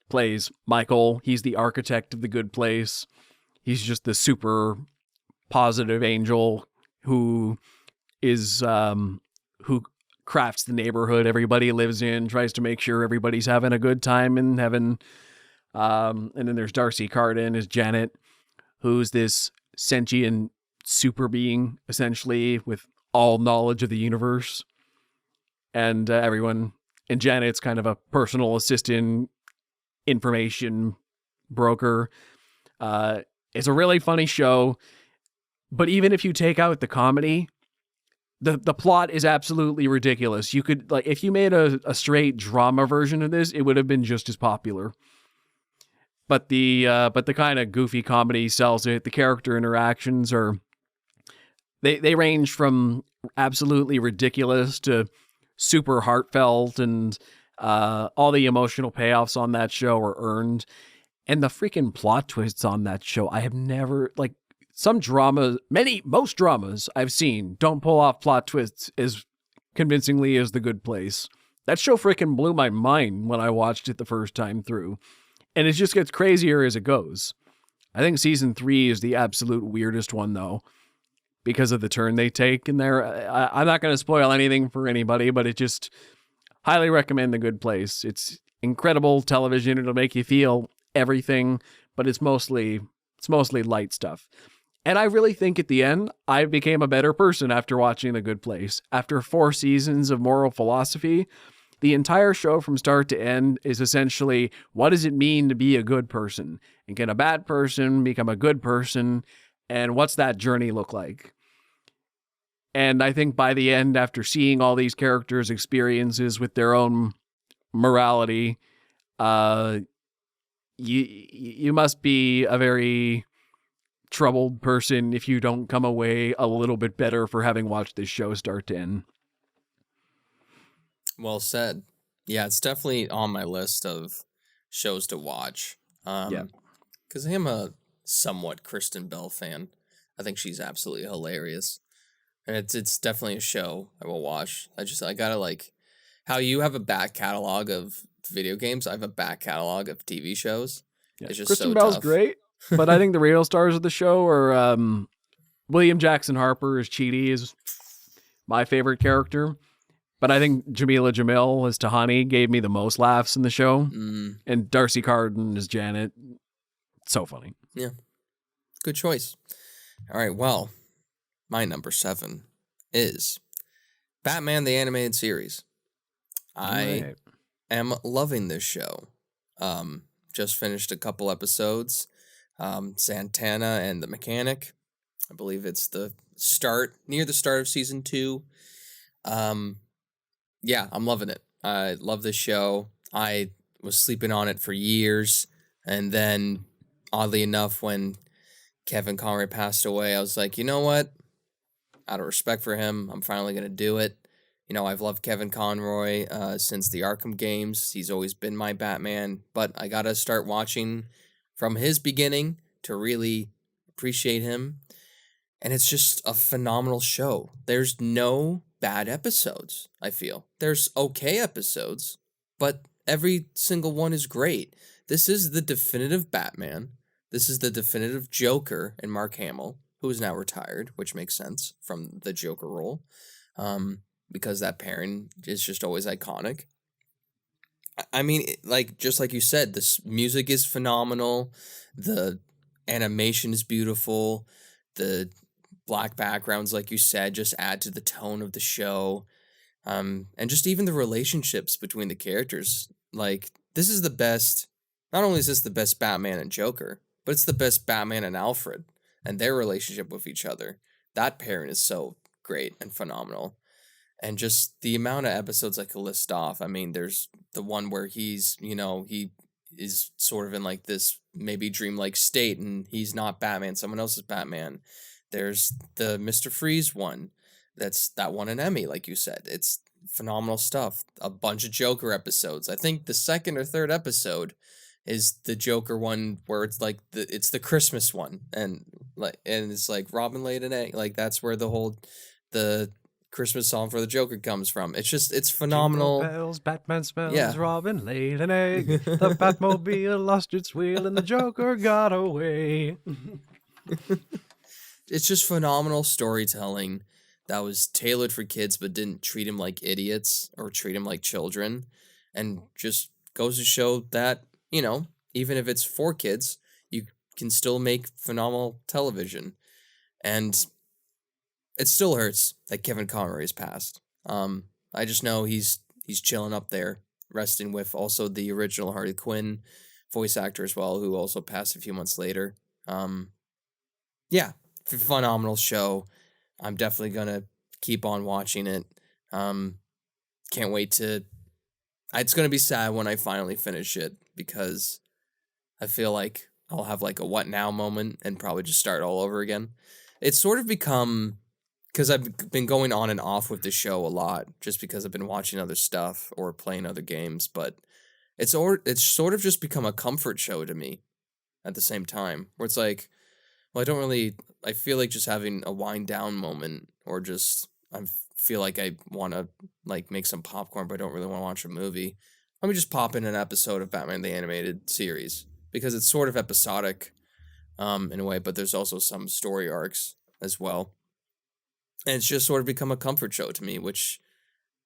plays Michael. He's the architect of the good place. He's just the super positive angel who is who crafts the neighborhood everybody lives in, tries to make sure everybody's having a good time in heaven. And then there's Darcy Carden as Janet, who's this sentient super being, essentially, with all knowledge of the universe. And Janet's kind of a personal assistant, information broker. It's a really funny show, but even if you take out the comedy, the plot is absolutely ridiculous. You could, like, if you made a straight drama version of this, it would have been just as popular. But the kind of goofy comedy sells it. The character interactions they range from absolutely ridiculous to super heartfelt, and all the emotional payoffs on that show are earned. And the freaking plot twists on that show, I have never, like, most dramas I've seen don't pull off plot twists as convincingly as The Good Place. That show freaking blew my mind when I watched it the first time through. And it just gets crazier as it goes. I think season 3 is the absolute weirdest one, though, because of the turn they take in there. I'm not going to spoil anything for anybody, but it just highly recommend The Good Place. It's incredible television. It'll make you feel everything, but it's mostly light stuff. And I really think at the end, I became a better person after watching The Good Place. After 4 seasons of moral philosophy, the entire show from start to end is essentially, what does it mean to be a good person? And can a bad person become a good person? And what's that journey look like? And I think by the end, after seeing all these characters' experiences with their own morality, you must be a very troubled person if you don't come away a little bit better for having watched this show start to end. Well said. Yeah, it's definitely on my list of shows to watch. Because I am a somewhat Kristen Bell fan. I think she's absolutely hilarious. And it's definitely a show I will watch. I gotta, like, how you have a back catalog of video games, I have a back catalog of TV shows. Yeah. It's just Kristen so Bell's tough. great, but I think the real stars of the show are William Jackson Harper as Chidi is my favorite character. But I think Jamila Jamil as Tahani gave me the most laughs in the show. And Darcy Carden as Janet. So funny. Yeah. Good choice. All right, well, my number 7 is Batman the Animated Series. I am loving this show. just finished a couple episodes. Santana and the Mechanic. I believe it's near the start of season 2. Yeah, I'm loving it. I love this show. I was sleeping on it for years, and then oddly enough, when Kevin Conroy passed away, I was like, you know what? Out of respect for him, I'm finally gonna do it. You know, I've loved Kevin Conroy since the Arkham games. He's always been my Batman, but I gotta start watching from his beginning to really appreciate him. And it's just a phenomenal show. There's no bad episodes, I feel. There's okay episodes, but every single one is great. This is the definitive Batman. This is the definitive Joker and Mark Hamill, who is now retired, which makes sense from the Joker role, because that pairing is just always iconic. I mean, just like you said, this music is phenomenal. The animation is beautiful. The black backgrounds, like you said, just add to the tone of the show. And just even the relationships between the characters. Like, this is the best. Not only is this the best Batman and Joker, but it's the best Batman and Alfred and their relationship with each other. That pairing is so great and phenomenal. And just the amount of episodes I could list off. I mean, there's the one where he is sort of in like this maybe dreamlike state and he's not Batman, someone else is Batman. There's the Mr. Freeze one. That won an Emmy, like you said. It's phenomenal stuff. A bunch of Joker episodes. I think the second or third episode is the Joker one where it's like it's the Christmas one, and it's like Robin laid an egg. Like that's where the Christmas song for the Joker comes from. It's phenomenal. Jingle bells, Batman smells, Robin laid an egg. The Batmobile lost its wheel and the Joker got away. It's just phenomenal storytelling that was tailored for kids but didn't treat them like idiots or treat them like children, and just goes to show that, even if it's for kids, you can still make phenomenal television. And it still hurts that Kevin Conroy has passed. I just know he's chilling up there, resting with also the original Harley Quinn voice actor as well, who also passed a few months later. Yeah, phenomenal show. I'm definitely gonna keep on watching it. Can't wait to. It's gonna be sad when I finally finish it because I feel like I'll have like a what now moment and probably just start all over again. It's sort of become, because I've been going on and off with the show a lot, just because I've been watching other stuff or playing other games, but it's sort of just become a comfort show to me at the same time, where it's like, well, I feel like just having a wind down moment, or just, I feel like I want to like make some popcorn, but I don't really want to watch a movie. Let me just pop in an episode of Batman the Animated Series, because it's sort of episodic in a way, but there's also some story arcs as well. And it's just sort of become a comfort show to me, which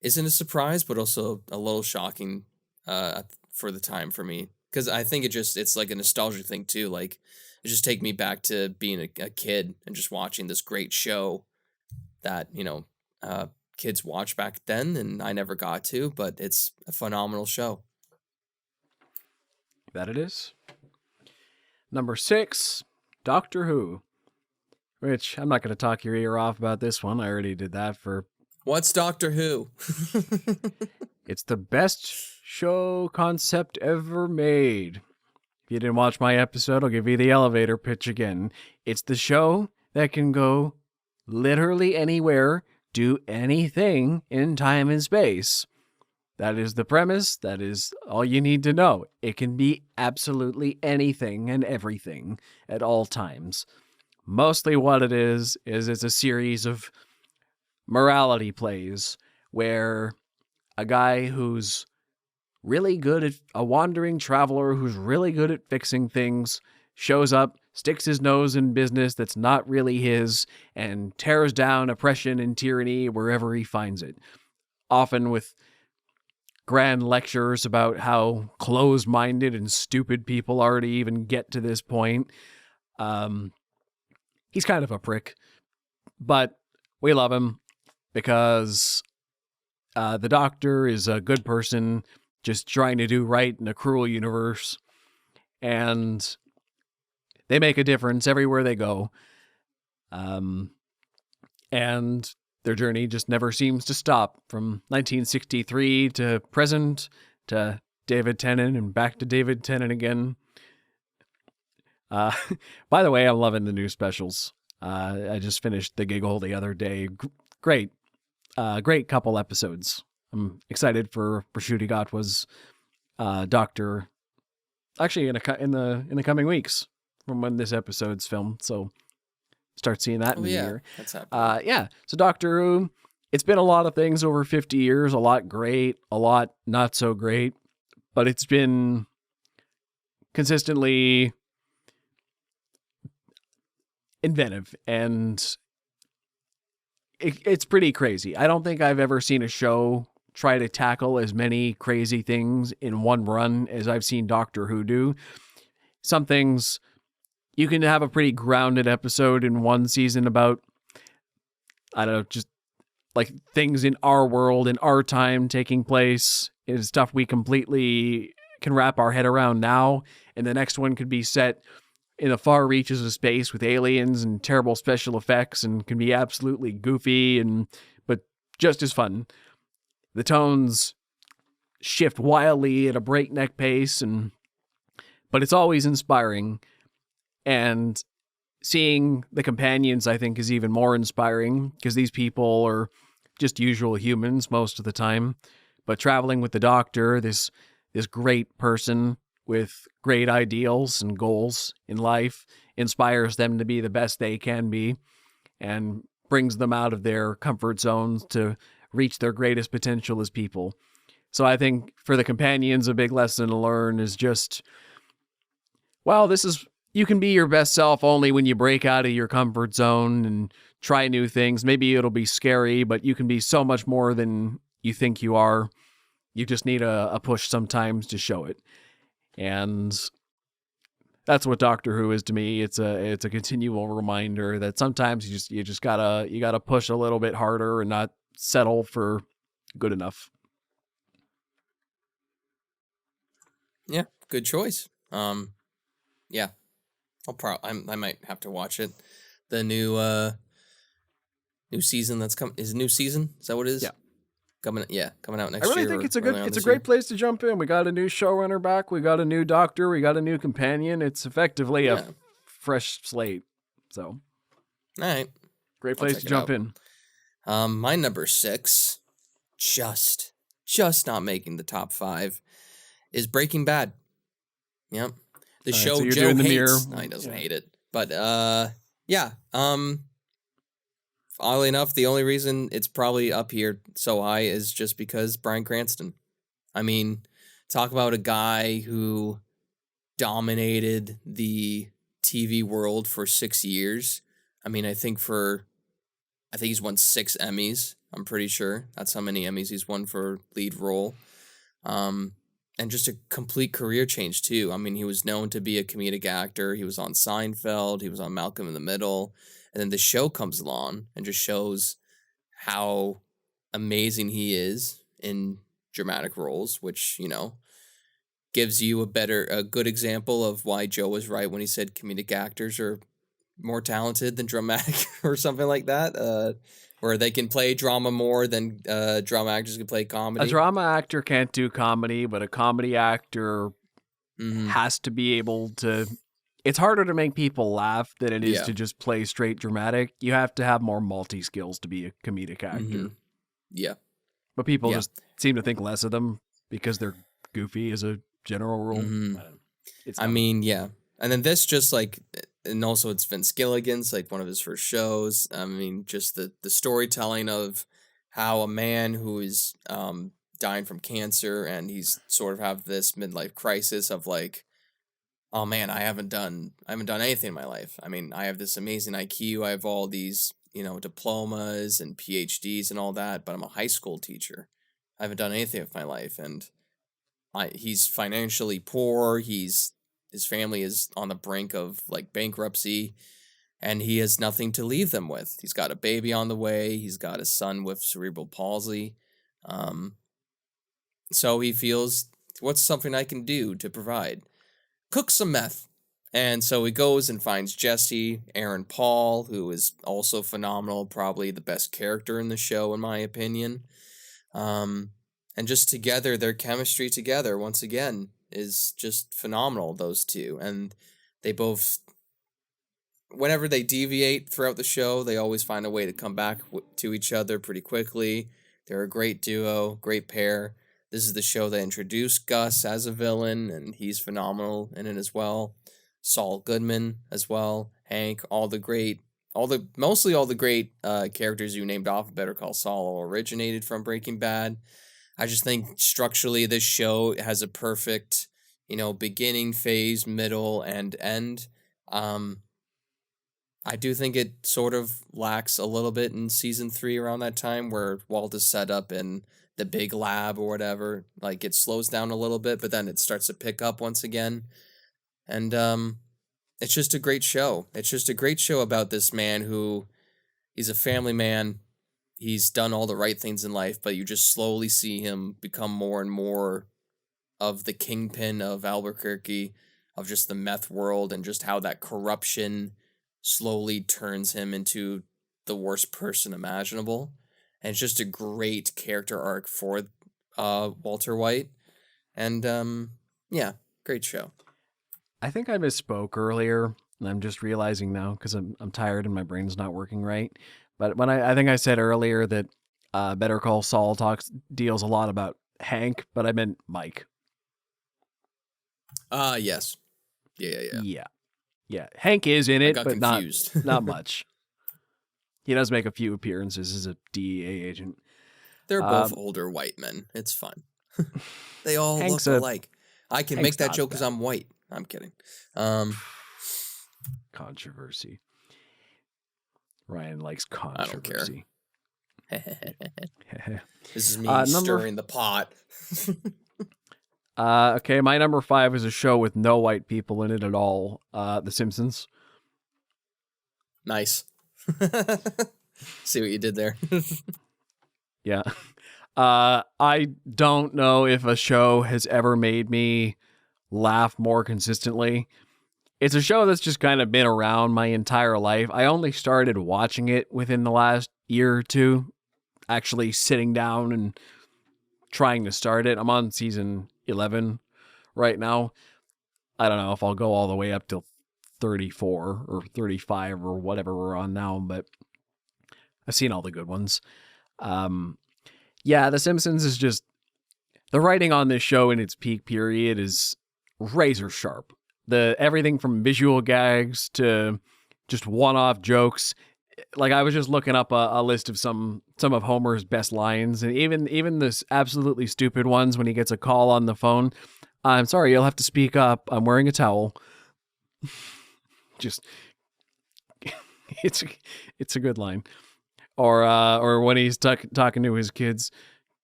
isn't a surprise, but also a little shocking for the time for me. Because I think it's like a nostalgic thing too. Like, it just take me back to being a kid and just watching this great show that, kids watched back then and I never got to, but it's a phenomenal show. That it is. Number 6, Doctor Who. Which, I'm not going to talk your ear off about this one. I already did that for... What's Doctor Who? It's the best show concept ever made. If you didn't watch my episode, I'll give you the elevator pitch again. It's the show that can go literally anywhere, do anything in time and space. That is the premise. That is all you need to know. It can be absolutely anything and everything at all times. Mostly what it is it's a series of morality plays where a guy who's really good at a wandering traveler who's really good at fixing things shows up, sticks his nose in business that's not really his, and tears down oppression and tyranny wherever he finds it. Often with grand lectures about how closed-minded and stupid people are to even get to this point. He's kind of a prick, but we love him because the Doctor is a good person just trying to do right in a cruel universe. and they make a difference everywhere they go. And their journey just never seems to stop, from 1963 to present, to David Tennant and back to David Tennant again. By the way, I'm loving the new specials. I just finished The Giggle the other day. Great couple episodes. I'm excited for Shooty Gatwa's Doctor. Actually, in the coming weeks from when this episode's filmed, so start seeing that in the year. That's happening. Yeah. So Doctor Who, it's been a lot of things over 50 years. A lot great, a lot not so great, but it's been consistently inventive, and it's pretty crazy. I don't think I've ever seen a show try to tackle as many crazy things in one run as I've seen Doctor Who do. Some things, you can have a pretty grounded episode in one season about, I don't know, just like things in our world, in our time taking place, is stuff we completely can wrap our head around now. And the next one could be set in the far reaches of space with aliens and terrible special effects, and can be absolutely goofy, but just as fun. The tones shift wildly at a breakneck pace, but it's always inspiring. And seeing the companions, I think, is even more inspiring, because these people are just usual humans most of the time. But traveling with the Doctor, this great person with great ideals and goals in life, inspires them to be the best they can be, and brings them out of their comfort zones to reach their greatest potential as people. So I think for the companions, a big lesson to learn is just, well, you can be your best self only when you break out of your comfort zone and try new things. Maybe it'll be scary, but you can be so much more than you think you are. You just need a push sometimes to show it. And that's what Doctor Who is to me. It's a continual reminder that sometimes you just gotta push a little bit harder and not settle for good enough. Yeah, good choice. Yeah, I might have to watch it. The new season that's coming is a new season. Is that what it is? Yeah. Coming out next year. I really think it's a great place to jump in. We got a new showrunner back. We got a new Doctor. We got a new companion. It's effectively a fresh slate. So, all right, great place to jump in. My number 6, just not making the top 5, is Breaking Bad. Yep, the show so Joe hates. No, he doesn't hate it, but yeah. Oddly enough, the only reason it's probably up here so high is just because Bryan Cranston. I mean, talk about a guy who dominated the TV world for 6 years. I mean, I think he's won 6 Emmys. I'm pretty sure that's how many Emmys he's won for lead role. And just a complete career change too. I mean, he was known to be a comedic actor. He was on Seinfeld. He was on Malcolm in the Middle. And then the show comes along and just shows how amazing he is in dramatic roles, which, gives you a good example of why Joe was right when he said comedic actors are more talented than dramatic or something like that, where they can play drama more than drama actors can play comedy. A drama actor can't do comedy, but a comedy actor has to be able to. It's harder to make people laugh than it is to just play straight dramatic. You have to have more multi-skills to be a comedic actor. Mm-hmm. Yeah. But people just seem to think less of them because they're goofy as a general rule. Mm-hmm. And then this just and also it's Vince Gilligan's one of his first shows. I mean, just the storytelling of how a man who is dying from cancer, and he's sort of have this midlife crisis of oh man, I haven't done anything in my life. I mean, I have this amazing IQ. I have all these, diplomas and PhDs and all that, but I'm a high school teacher. I haven't done anything with my life. And he's financially poor. His family is on the brink of bankruptcy, and he has nothing to leave them with. He's got a baby on the way. He's got a son with cerebral palsy. So he feels, what's something I can do to provide? cook some meth. And so he goes and finds Jesse, Aaron Paul, who is also phenomenal, probably the best character in the show, in my opinion. And just together, their chemistry together, once again, is just phenomenal, those two. And they both, whenever they deviate throughout the show, they always find a way to come back to each other pretty quickly. They're a great duo, great pair. This is the show that introduced Gus as a villain, and he's phenomenal in it as well. Saul Goodman as well, Hank, mostly all the great characters you named off of Better Call Saul originated from Breaking Bad. I just think structurally this show has a perfect, beginning, phase, middle, and end. I do think it sort of lacks a little bit in season 3 around that time, where Walt is set up in the big lab or whatever. Like, it slows down a little bit, but then it starts to pick up once again. And it's just a great show. It's just a great show about this man who, he's a family man. He's done all the right things in life, but you just slowly see him become more and more of the kingpin of Albuquerque, of just the meth world, and just how that corruption slowly turns him into the worst person imaginable. And it's just a great character arc for Walter White. And yeah, great show. I think I misspoke earlier, and I'm just realizing now because I'm tired and my brain's not working right. But when I think I said earlier that Better Call Saul deals a lot about Hank, but I meant Mike. Yes. Yeah. Hank is in it, but confused. not much. He does make a few appearances as a DEA agent. They're both older white men. It's fun. They all Hank's look alike. I can make that not joke because I'm white. I'm kidding. Controversy. Ryan likes controversy. I don't care. This is me stirring the pot. Okay, my number 5 is a show with no white people in it at all. The Simpsons. Nice. See what you did there. Yeah. I don't know if a show has ever made me laugh more consistently. It's a show that's just kind of been around my entire life. I only started watching it within the last year or two, actually sitting down and trying to start it. I'm on season 11 right now. I don't know if I'll go all the way up till 34 or 35 or whatever we're on now, but I've seen all the good ones. Yeah, The Simpsons is just, the writing on this show in its peak period is razor sharp. Everything from visual gags to just one-off jokes. Like, I was just looking up a list of some of Homer's best lines, and even this absolutely stupid ones when he gets a call on the phone. I'm sorry, you'll have to speak up. I'm wearing a towel. Just, it's a good line. Or when he's talking to his kids.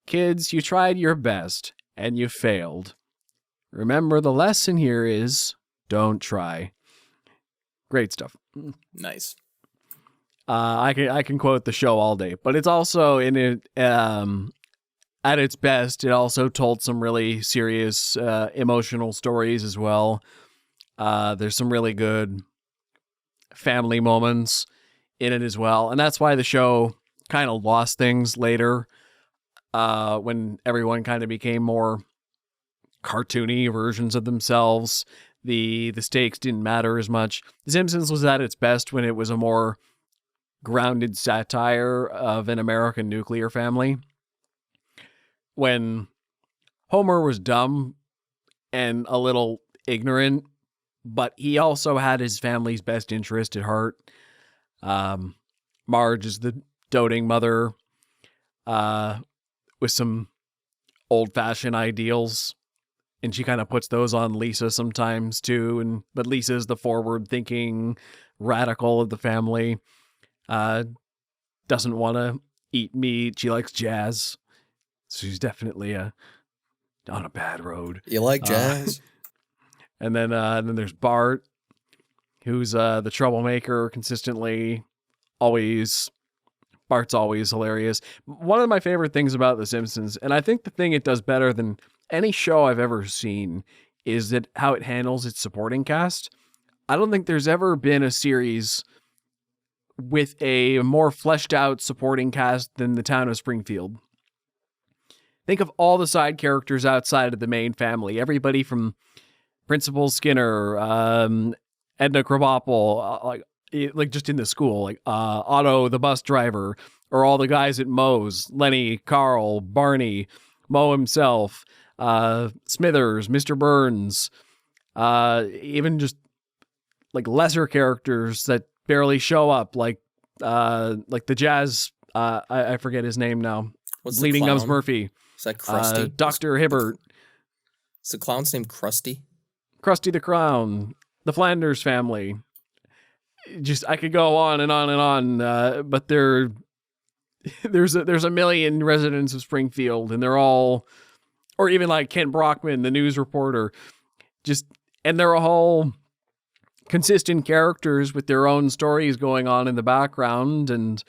Kids, you tried your best and you failed. Remember, the lesson here is don't try. Great stuff. Nice. I can quote the show all day, but it's also in it at its best. It also told some really serious emotional stories as well. There's some really good family moments in it as well, and that's why the show kind of lost things later when everyone kind of became more cartoony versions of themselves. The stakes didn't matter as much. The Simpsons was at its best when it was a more grounded satire of an American nuclear family. When Homer was dumb and a little ignorant, but he also had his family's best interest at heart. Marge is the doting mother with some old-fashioned ideals, and she kind of puts those on Lisa sometimes too. But Lisa's the forward-thinking radical of the family. Doesn't want to eat meat. She likes jazz. So she's definitely on a bad road. You like jazz? And then there's Bart, who's the troublemaker consistently. Bart's always hilarious. One of my favorite things about The Simpsons, and I think the thing it does better than any show I've ever seen, is that how it handles its supporting cast. I don't think there's ever been a series with a more fleshed out supporting cast than the town of Springfield. Think of all the side characters outside of the main family. Everybody from Principal Skinner, Edna Krabappel, like just in the school, like Otto the bus driver, or all the guys at Moe's, Lenny, Carl, Barney, Moe himself, Smithers, Mr. Burns, even just like lesser characters that barely show up, like the jazz. I forget his name now. What's Bleeding the Gums clown? Murphy. Is that Krusty? Dr. Hibbert. Is the clown's name Krusty? Krusty the Clown. The Flanders family. Just I could go on and on and on, but there's a million residents of Springfield, and they're all, or even like Kent Brockman, the news reporter, and they're all consistent characters with their own stories going on in the background, and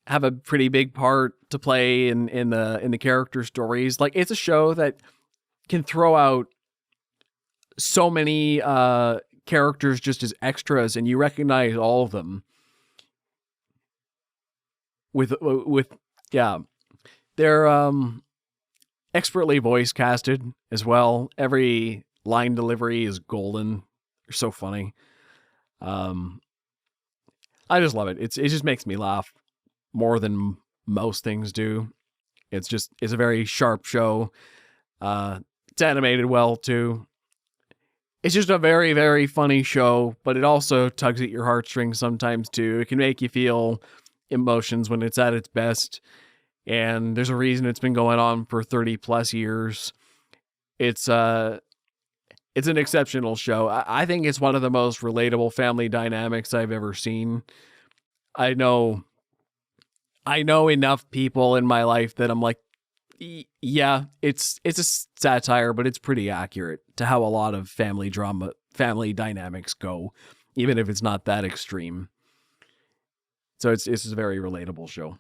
have a pretty big part to play in the character stories. Like, it's a show that can throw out so many characters just as extras, and you recognize all of them. With they're expertly voice casted as well. Every line delivery is golden. They're so funny. I just love it. It just makes me laugh more than most things do. It's a very sharp show. It's animated well too. It's just a very, very funny show, but it also tugs at your heartstrings sometimes too. It can make you feel emotions when it's at its best, and there's a reason it's been going on for 30 plus years. It's an exceptional show. I think it's one of the most relatable family dynamics I've ever seen. I know enough people in my life that I'm like, yeah, it's a satire, but it's pretty accurate to how a lot of family dynamics go, even if it's not that extreme. So it's a very relatable show.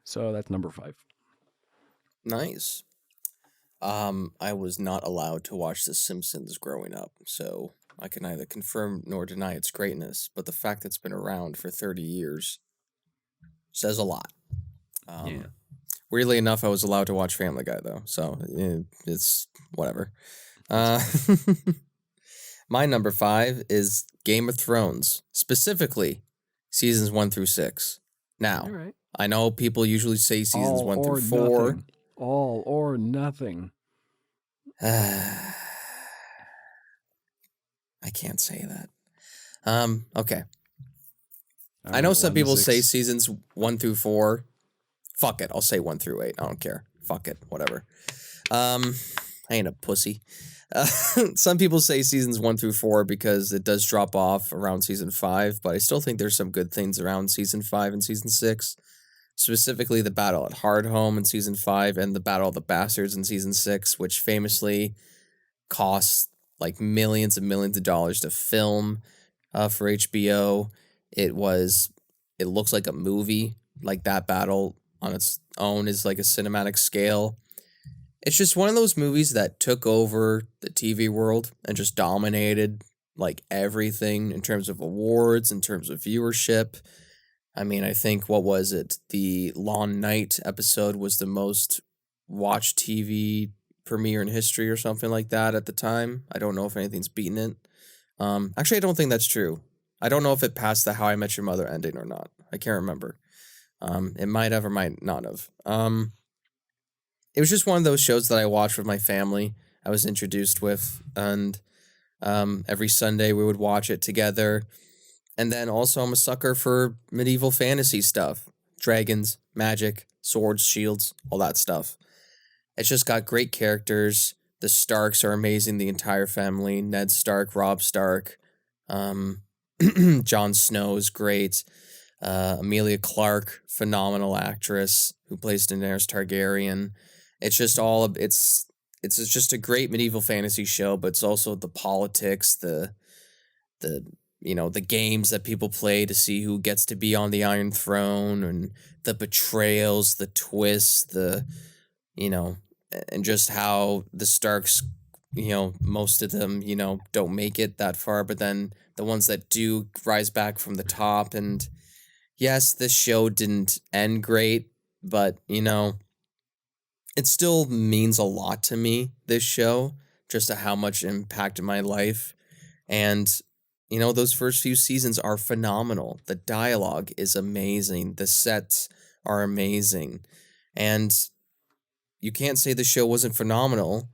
So that's number 5. Nice. I was not allowed to watch The Simpsons growing up, so I can neither confirm nor deny its greatness, but the fact that it's been around for 30 years says a lot. Yeah. Weirdly enough, I was allowed to watch Family Guy, though, so it's whatever. My number 5 is Game of Thrones, specifically seasons 1 through 6. Now, All right. I know people usually say seasons All 1 or through 4. nothing. All or nothing. I can't say that. Okay. All I know right, some 1 to people say 6. seasons 1 through 4. Fuck it. I'll say 1 through 8. I don't care. Fuck it. Whatever. I ain't a pussy. Some people say seasons 1 through 4 because it does drop off around season 5, but I still think there's some good things around season 5 and season 6. Specifically the battle at Hardhome in season 5 and the Battle of the Bastards in season 6, which famously costs like millions and millions of dollars to film for HBO. It looks like a movie. Like, that battle on its own is like a cinematic scale. It's just one of those movies that took over the TV world and just dominated like everything in terms of awards, in terms of viewership. I mean, I think, what was it? The Long Night episode was the most watched TV premiere in history or something like that at the time. I don't know if anything's beaten it. Actually, I don't think that's true. I don't know if it passed the How I Met Your Mother ending or not. I can't remember. It might have or might not have. It was just one of those shows that I watched with my family. I was introduced with, and every Sunday we would watch it together. And then also I'm a sucker for medieval fantasy stuff. Dragons, magic, swords, shields, all that stuff. It's just got great characters. The Starks are amazing, the entire family. Ned Stark, Robb Stark. Jon Snow is great. Emilia Clarke, phenomenal actress who plays Daenerys Targaryen. It's just it's just a great medieval fantasy show, but it's also the politics, the games that people play to see who gets to be on the Iron Throne, and the betrayals, the twists, and just how the Starks most of them, don't make it that far, but then the ones that do rise back from the top. And yes, this show didn't end great, but, it still means a lot to me, this show, just to how much it impacted my life. And, those first few seasons are phenomenal. The dialogue is amazing. The sets are amazing. And you can't say the show wasn't phenomenal.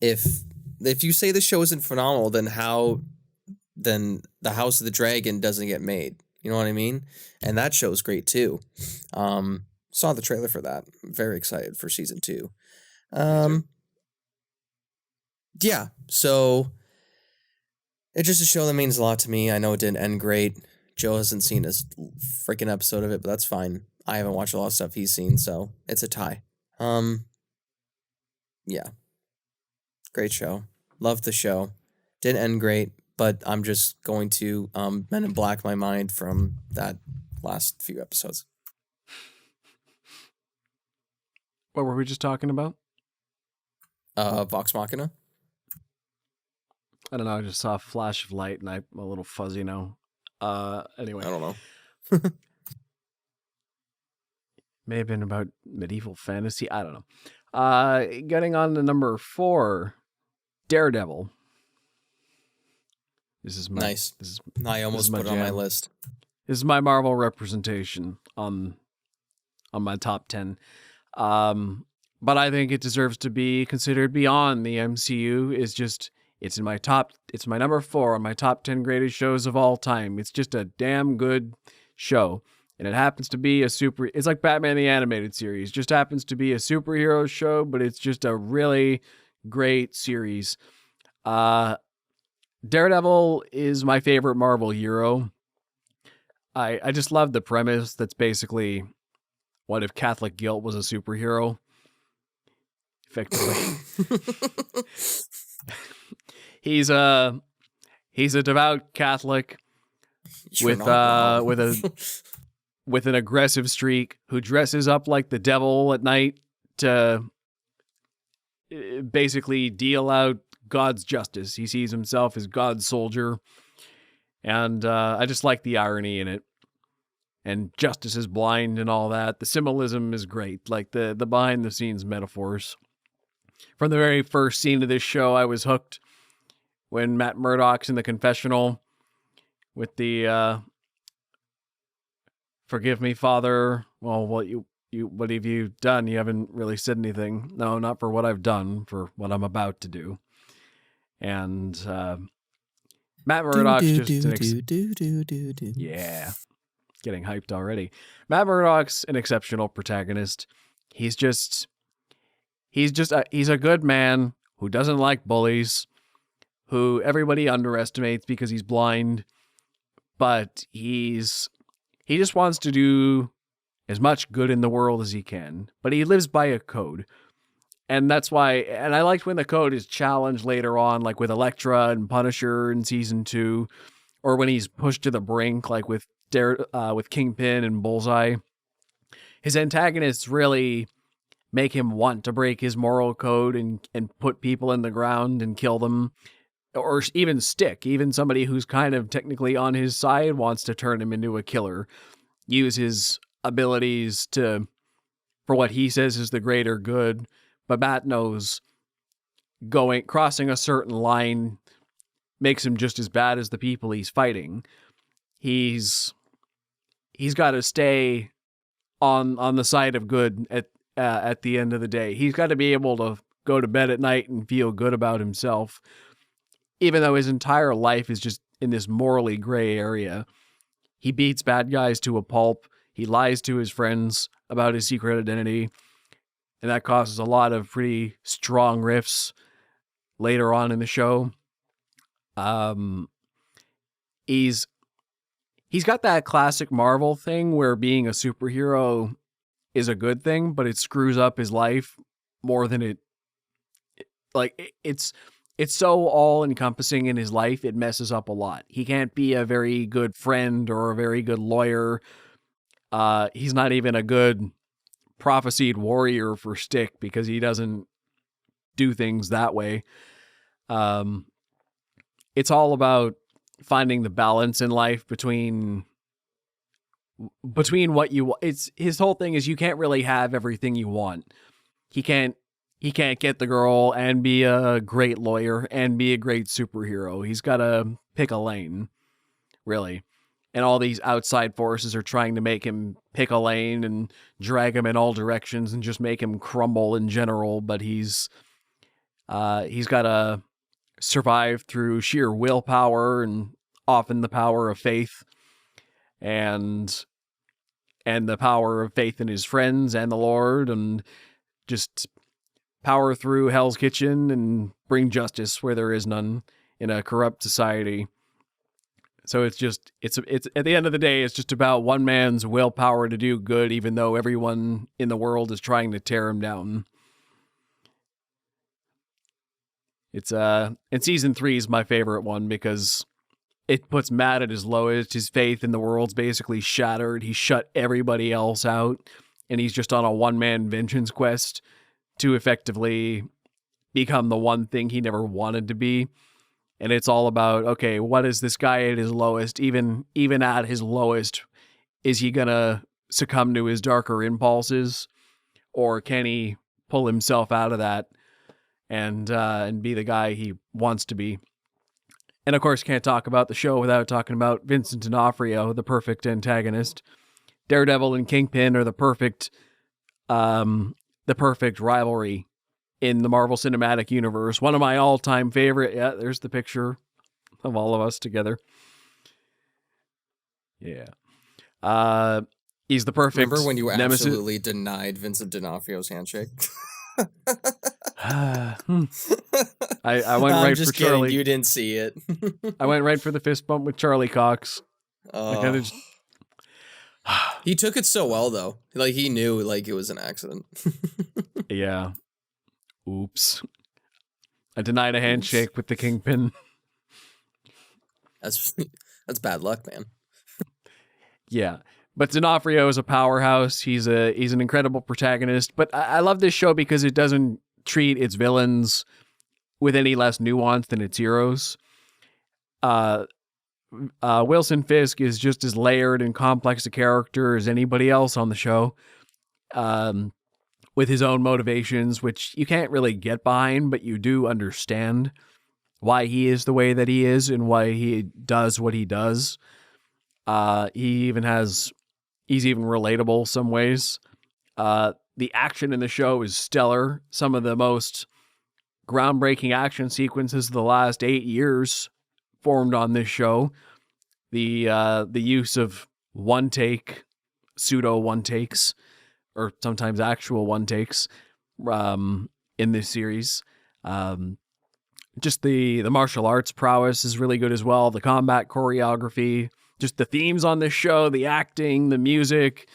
If you say the show isn't phenomenal, then the House of the Dragon doesn't get made. You know what I mean? And that show's great too. Saw the trailer for that. I'm very excited for season 2. Yeah, so it's just a show that means a lot to me. I know it didn't end great. Joe hasn't seen a freaking episode of it, but that's fine. I haven't watched a lot of stuff he's seen, so it's a tie. Yeah. Great show. Loved the show. Didn't end great, but I'm just going to Men in Black my mind from that last few episodes. What were we just talking about? Vox Machina. I don't know. I just saw a flash of light and I'm a little fuzzy now. Anyway. I don't know. May have been about medieval fantasy. I don't know. Getting on to number 4, Daredevil. This is my nice. I almost put it on my list. This is my Marvel representation on my top 10. But I think it deserves to be considered beyond the MCU. It's my number 4 on my top 10 greatest shows of all time. It's just a damn good show. And it happens to be it's like Batman the Animated Series. Just happens to be a superhero show, but it's just a really great series. Daredevil is my favorite Marvel hero. I just love the premise that's basically, what if Catholic guilt was a superhero? Effectively. He's a devout Catholic with an aggressive streak who dresses up like the devil at night to basically deal out God's justice. He sees himself as God's soldier. And I just like the irony in it. And justice is blind and all that. The symbolism is great. Like the behind the scenes metaphors. From the very first scene of this show, I was hooked when Matt Murdock's in the confessional with the forgive me, Father. Well, what have you done? You haven't really said anything. No, not for what I've done, for what I'm about to do. And Matt Murdock's yeah, getting hyped already. Matt Murdock's an exceptional protagonist. He's a good man who doesn't like bullies, who everybody underestimates because he's blind, but he just wants to do as much good in the world as he can, but he lives by a code. And that's why, and I liked when the code is challenged later on, like with Elektra and Punisher in season 2, or when he's pushed to the brink, like with Kingpin and Bullseye. His antagonists really make him want to break his moral code and put people in the ground and kill them, or even stick. Even somebody who's kind of technically on his side wants to turn him into a killer, use his abilities for what he says is the greater good. But Matt knows crossing a certain line makes him just as bad as the people he's fighting. He's got to stay on the side of good at the end of the day. He's got to be able to go to bed at night and feel good about himself, even though his entire life is just in this morally gray area. He beats bad guys to a pulp. He lies to his friends about his secret identity. And that causes a lot of pretty strong riffs later on in the show. He's got that classic Marvel thing where being a superhero is a good thing, but it screws up his life more than it's so all-encompassing in his life, it messes up a lot. He can't be a very good friend or a very good lawyer. He's not even a good prophesied warrior for Stick because he doesn't do things that way. Um, it's all about finding the balance in life between what you want. It's his whole thing is you can't really have everything you want. He can't get the girl and be a great lawyer and be a great superhero. He's got to pick a lane, really. And all these outside forces are trying to make him pick a lane and drag him in all directions and just make him crumble in general, but he's got to survive through sheer willpower and often the power of faith and the power of faith in his friends and the Lord, and just power through Hell's Kitchen and bring justice where there is none in a corrupt society. So it's at the end of the day, it's just about one man's willpower to do good, even though everyone in the world is trying to tear him down. It's and season 3 is my favorite one because it puts Matt at his lowest. His faith in the world's basically shattered. He shut everybody else out, and he's just on a one-man vengeance quest to effectively become the one thing he never wanted to be. And it's all about, okay, what is this guy at his lowest? Even at his lowest, is he gonna succumb to his darker impulses, or can he pull himself out of that and be the guy he wants to be? And of course, can't talk about the show without talking about Vincent D'Onofrio, the perfect antagonist. Daredevil and Kingpin are the perfect rivalry in the Marvel Cinematic Universe. One of my all-time favorite. Yeah, there's the picture of all of us together. Yeah. He's the perfect Remember when you nemesis. absolutely denied Vincent D'Onofrio's handshake? I went right for kidding. Charlie. You didn't see it. I went right for the fist bump with Charlie Cox. He took it so well, though. Like, he knew, like, it was an accident. Yeah. Oops. I denied a handshake with the Kingpin. That's bad luck, man. Yeah. But D'Onofrio is a powerhouse. He's an incredible protagonist. But I love this show because it doesn't treat its villains with any less nuance than its heroes. Wilson Fisk is just as layered and complex a character as anybody else on the show, with his own motivations, which you can't really get behind, but you do understand why he is the way that he is and why he does what he does. He's even relatable some ways. The action in the show is stellar. Some of the most groundbreaking action sequences of the last 8 years formed on this show. The use of one take, pseudo one takes, or sometimes actual one takes, in this series. Just the martial arts prowess is really good as well. The combat choreography, just the themes on this show, the acting, the music,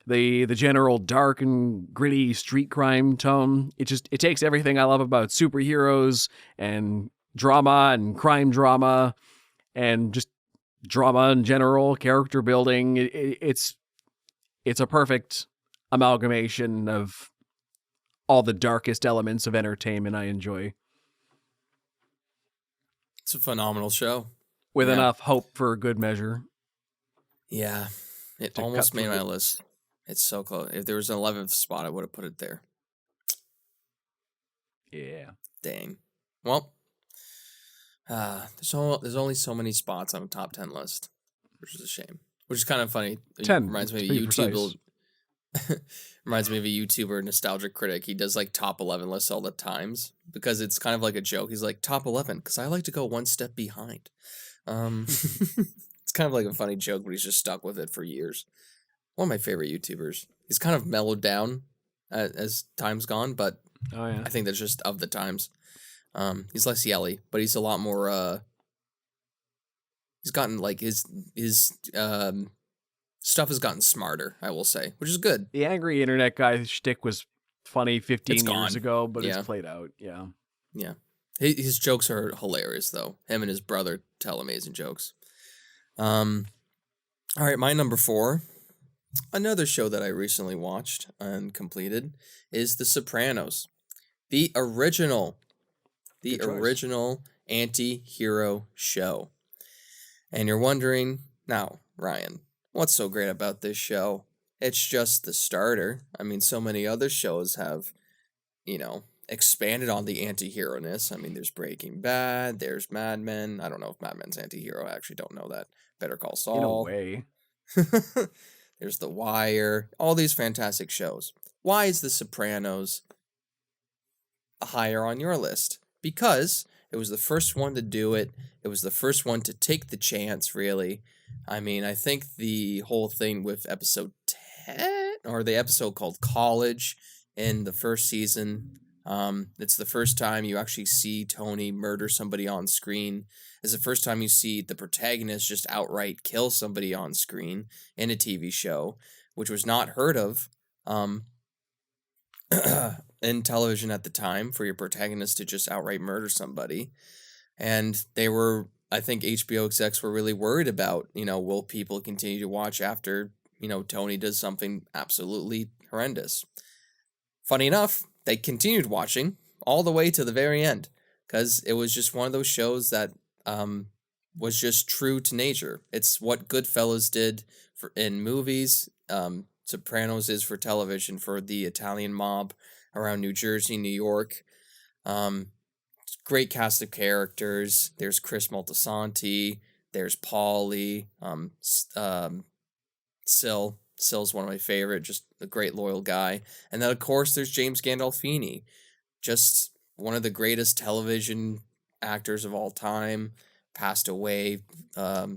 the general dark and gritty street crime tone. It takes everything I love about superheroes and drama and crime drama and just drama in general, character building. It's a perfect amalgamation of all the darkest elements of entertainment I enjoy. It's a phenomenal show. With enough hope for good measure. Yeah. It almost made my list. It's so close. If there was an 11th spot, I would have put it there. Yeah. Dang. Well, there's only so many spots on a top 10 list, which is a shame. Which is kind of funny. 10. Reminds me of YouTube. Reminds me of a YouTuber, Nostalgic Critic. He does like top 11 lists all the times because it's kind of like a joke. He's like, top 11 because I like to go one step behind. It's kind of like a funny joke, but he's just stuck with it for years. One of my favorite YouTubers. He's kind of mellowed down as time's gone, but I think that's just of the times. He's less yelly, but he's a lot more. He's gotten like his stuff has gotten smarter, I will say, which is good. The angry internet guy shtick was funny 15 years ago, but it's played out. Yeah. Yeah. His jokes are hilarious, though. Him and his brother tell amazing jokes. All right, my number 4. Another show that I recently watched and completed is The Sopranos. The original the Good choice. original anti-hero show. And you're wondering, now, Ryan, what's so great about this show? It's just the starter. I mean, so many other shows have, expanded on the anti-hero-ness. I mean, there's Breaking Bad, there's Mad Men. I don't know if Mad Men's anti-hero. I actually don't know that. Better Call Saul. In a way. There's The Wire. All these fantastic shows. Why is The Sopranos higher on your list? Because it was the first one to do it. It was the first one to take the chance, really. I mean, I think the whole thing with episode 10, or the episode called College in the first season, it's the first time you actually see Tony murder somebody on screen. It's the first time you see the protagonist just outright kill somebody on screen in a TV show, which was not heard of in television at the time, for your protagonist to just outright murder somebody. And they were, I think HBO execs were really worried about, will people continue to watch after, Tony does something absolutely horrendous. Funny enough, they continued watching all the way to the very end, because it was just one of those shows that was just true to nature. It's what Goodfellas did in movies. Sopranos is for television, for the Italian mob around New Jersey, New York. Great cast of characters. There's Chris Moltisanti. There's Paulie. Sill's one of my favorite. Just a great loyal guy. And then of course there's James Gandolfini, just one of the greatest television actors of all time. Passed away a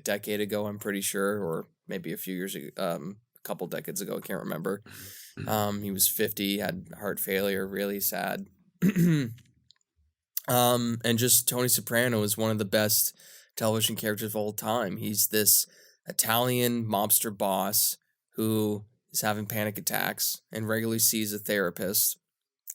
decade ago, I'm pretty sure, or maybe a few years ago, a couple decades ago, I can't remember. He was 50, had heart failure, really sad. And just Tony Soprano is one of the best television characters of all time. He's this Italian mobster boss who is having panic attacks and regularly sees a therapist,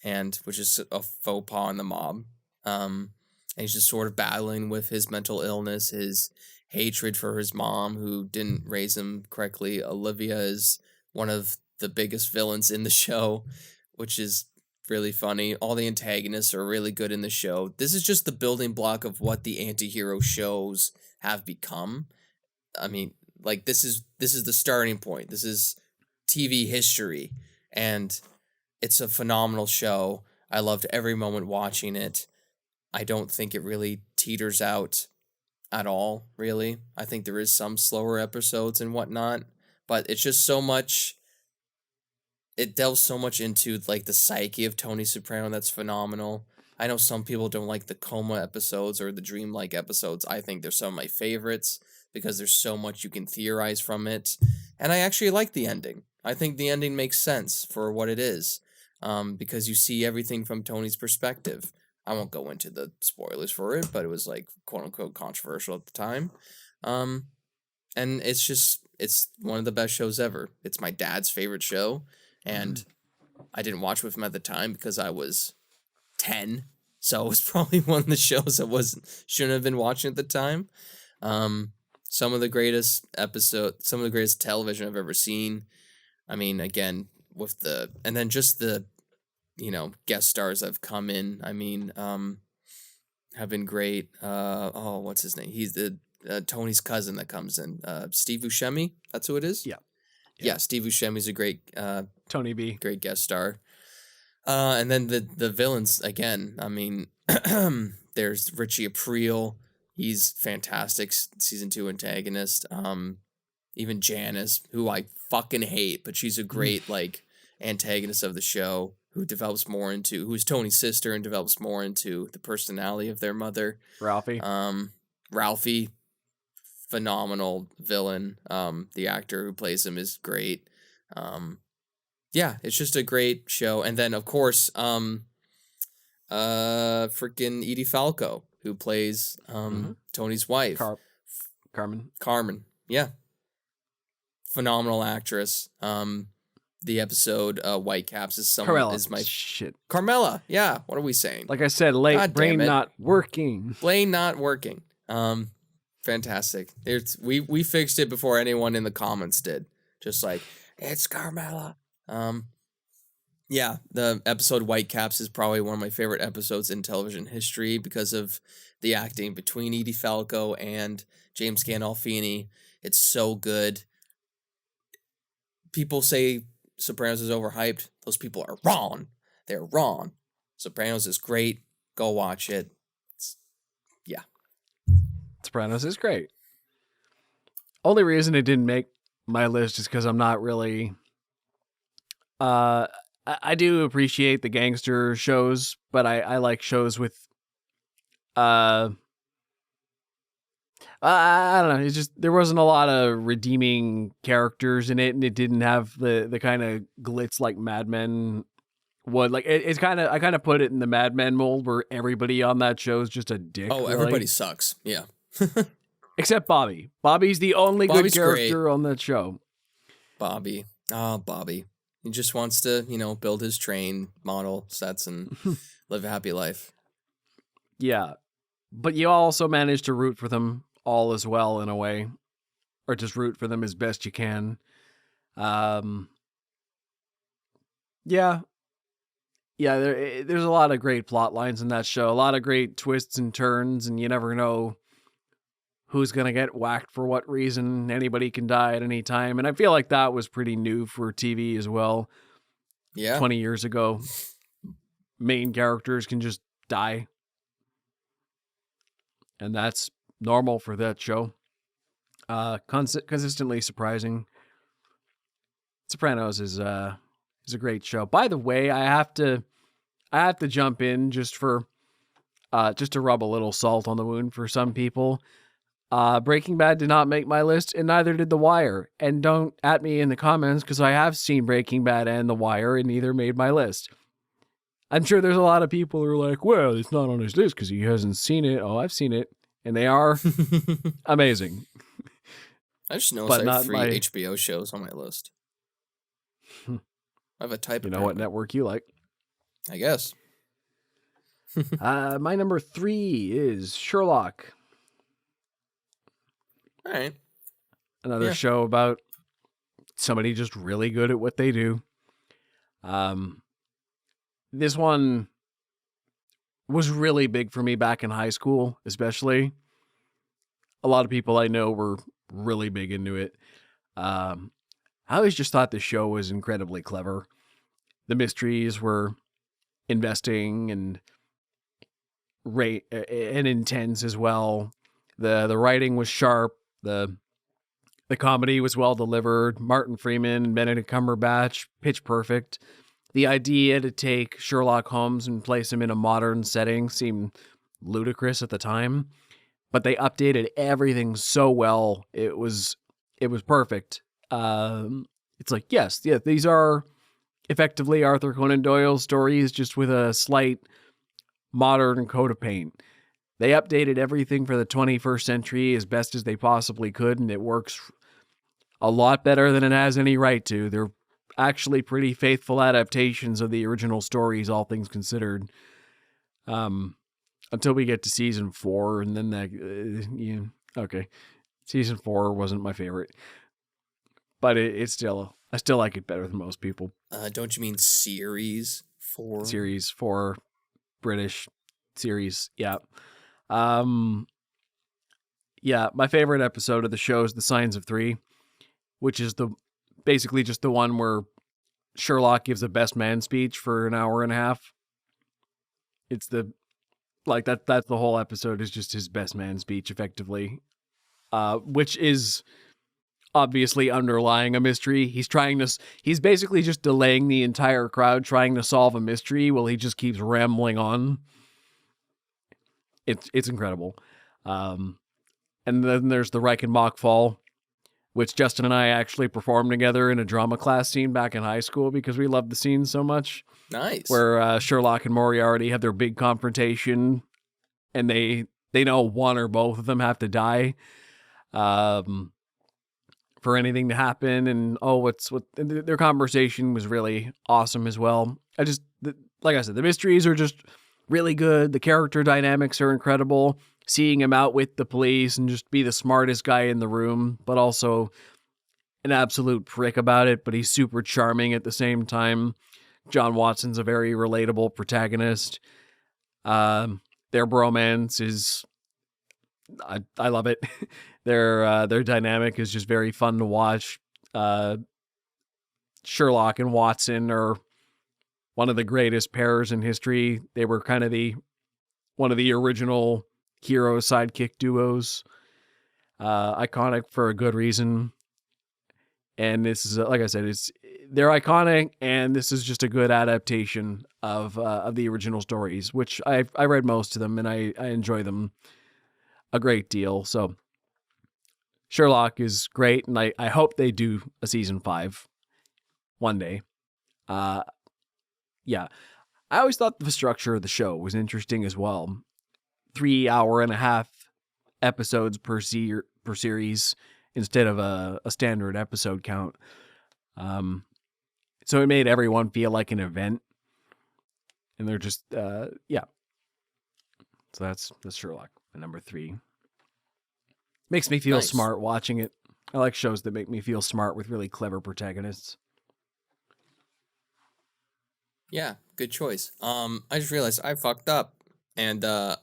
and which is a faux pas in the mob. And he's just sort of battling with his mental illness, his hatred for his mom who didn't raise him correctly. Olivia is one of the biggest villains in the show, which is really funny. All the antagonists are really good in the show. This is just the building block of what the anti-hero shows have become. I mean, like, this is the starting point. This is TV history, and it's a phenomenal show. I loved every moment watching it. I don't think it really teeters out at all, really. I think there is some slower episodes and whatnot, but it's just so much. It delves so much into like the psyche of Tony Soprano that's phenomenal. I know some people don't like the coma episodes or the dreamlike episodes. I think they're some of my favorites because there's so much you can theorize from it. And I actually like the ending. I think the ending makes sense for what it is, because you see everything from Tony's perspective. I won't go into the spoilers for it, but it was like quote unquote controversial at the time. And it's one of the best shows ever. It's my dad's favorite show. And I didn't watch with him at the time because I was 10. So it was probably one of the shows I shouldn't have been watching at the time. Some of the greatest television I've ever seen. I mean, again, and then just the, guest stars have come in. I mean, have been great. What's his name? He's the Tony's cousin that comes in. Steve Buscemi. That's who it is. Yeah, Steve Buscemi's a great Tony B. Great guest star. And then the villains again. I mean, there's Richie Aprile. He's fantastic. Season 2 antagonist. Even Janice, who I fucking hate, but she's a great like antagonist of the show, who's Tony's sister and develops more into the personality of their mother. Ralphie, phenomenal villain. The actor who plays him is great. Yeah, it's just a great show. And then of course, freaking Edie Falco, who plays Tony's wife. Carmen. Yeah. Phenomenal actress. The episode Whitecaps is my shit. Carmela. Yeah. What are we saying? Like I said, brain not working. Brain not working. Fantastic. We fixed it before anyone in the comments did. Just like, it's Carmela. Yeah, the episode Whitecaps is probably one of my favorite episodes in television history because of the acting between Edie Falco and James Gandolfini. It's so good. People say Sopranos is overhyped. Those people are wrong. They're wrong. Sopranos is great. Go watch it. Yeah. Sopranos is great. Only reason it didn't make my list is because I'm not really. I do appreciate the gangster shows, but I like shows with. I don't know. It's just there wasn't a lot of redeeming characters in it, and it didn't have the kind of glitz like Mad Men would. Like it's kind of I kind of put it in the Mad Men mold where everybody on that show is just a dick. Oh, really. everybody sucks. Yeah. Except Bobby. Bobby's the only Bobby's good character on that show. Bobby. Oh, Bobby. He just wants to, build his train, model sets, and live a happy life. Yeah. But you also manage to root for them all as well in a way. Or just root for them as best you can. Yeah. Yeah, there's a lot of great plot lines in that show. A lot of great twists and turns, and you never know who's going to get whacked for what reason. Anybody can die at any time. And I feel like that was pretty new for TV as well. Yeah. 20 years ago. Main characters can just die. And that's normal for that show. Consistently surprising. Sopranos is a great show. By the way, I have to jump in just to rub a little salt on the wound for some people. Breaking Bad did not make my list, and neither did The Wire. And don't at me in the comments, because I have seen Breaking Bad and The Wire, and neither made my list. I'm sure there's a lot of people who are like, well, it's not on his list because he hasn't seen it. Oh, I've seen it. And they are amazing. I just noticed I have 3 HBO shows on my list. I have a type. You know what network you like. I guess. My number 3 is Sherlock. All right. Another show about somebody just really good at what they do. This one was really big for me back in high school, especially. A lot of people I know were really big into it. I always just thought the show was incredibly clever. The mysteries were investing and intense as well. The writing was sharp. The comedy was well delivered. Martin Freeman and Benedict Cumberbatch, pitch perfect. The idea to take Sherlock Holmes and place him in a modern setting seemed ludicrous at the time, but they updated everything so well. It was perfect. It's like, yes, these are effectively Arthur Conan Doyle stories, just with a slight modern coat of paint. They updated everything for the 21st century as best as they possibly could, and it works a lot better than it has any right to. They're actually pretty faithful adaptations of the original stories, all things considered. Until we get to season 4, and then okay. Season 4 wasn't my favorite, but it's still, I still like it better than most people. Don't you mean series 4? Series 4, British series, yeah. Yeah, my favorite episode of the show is The Signs of 3, which is basically just the one where Sherlock gives a best man speech for an hour and a half. It's that's the whole episode is just his best man speech, effectively. Which is obviously underlying a mystery. He's basically just delaying the entire crowd trying to solve a mystery while he just keeps rambling on. It's incredible. And then there's the Reichenbach Fall, which Justin and I actually performed together in a drama class scene back in high school because we loved the scene so much. Nice. Where Sherlock and Moriarty have their big confrontation, and they know one or both of them have to die for anything to happen. And their conversation was really awesome as well. Like I said, the mysteries are just really good. The character dynamics are incredible. Seeing him out with the police and just be the smartest guy in the room, but also an absolute prick about it, but he's super charming at the same time. John Watson's a very relatable protagonist. Their bromance is, I love it. Their dynamic is just very fun to watch. Sherlock and Watson are one of the greatest pairs in history. They were kind of one of the original hero sidekick duos. Iconic for a good reason. And this is, like I said, they're iconic, and this is just a good adaptation of the original stories, which I read most of them, and I enjoy them a great deal. So Sherlock is great, and I hope they do a season 5 one day. Yeah. I always thought the structure of the show was interesting as well. 3 hour and a half episodes per series instead of a standard episode count. So it made everyone feel like an event. And they're just, yeah. So that's Sherlock, number 3. Makes me feel smart watching it. I like shows that make me feel smart with really clever protagonists. Yeah, good choice. I just realized I fucked up. And I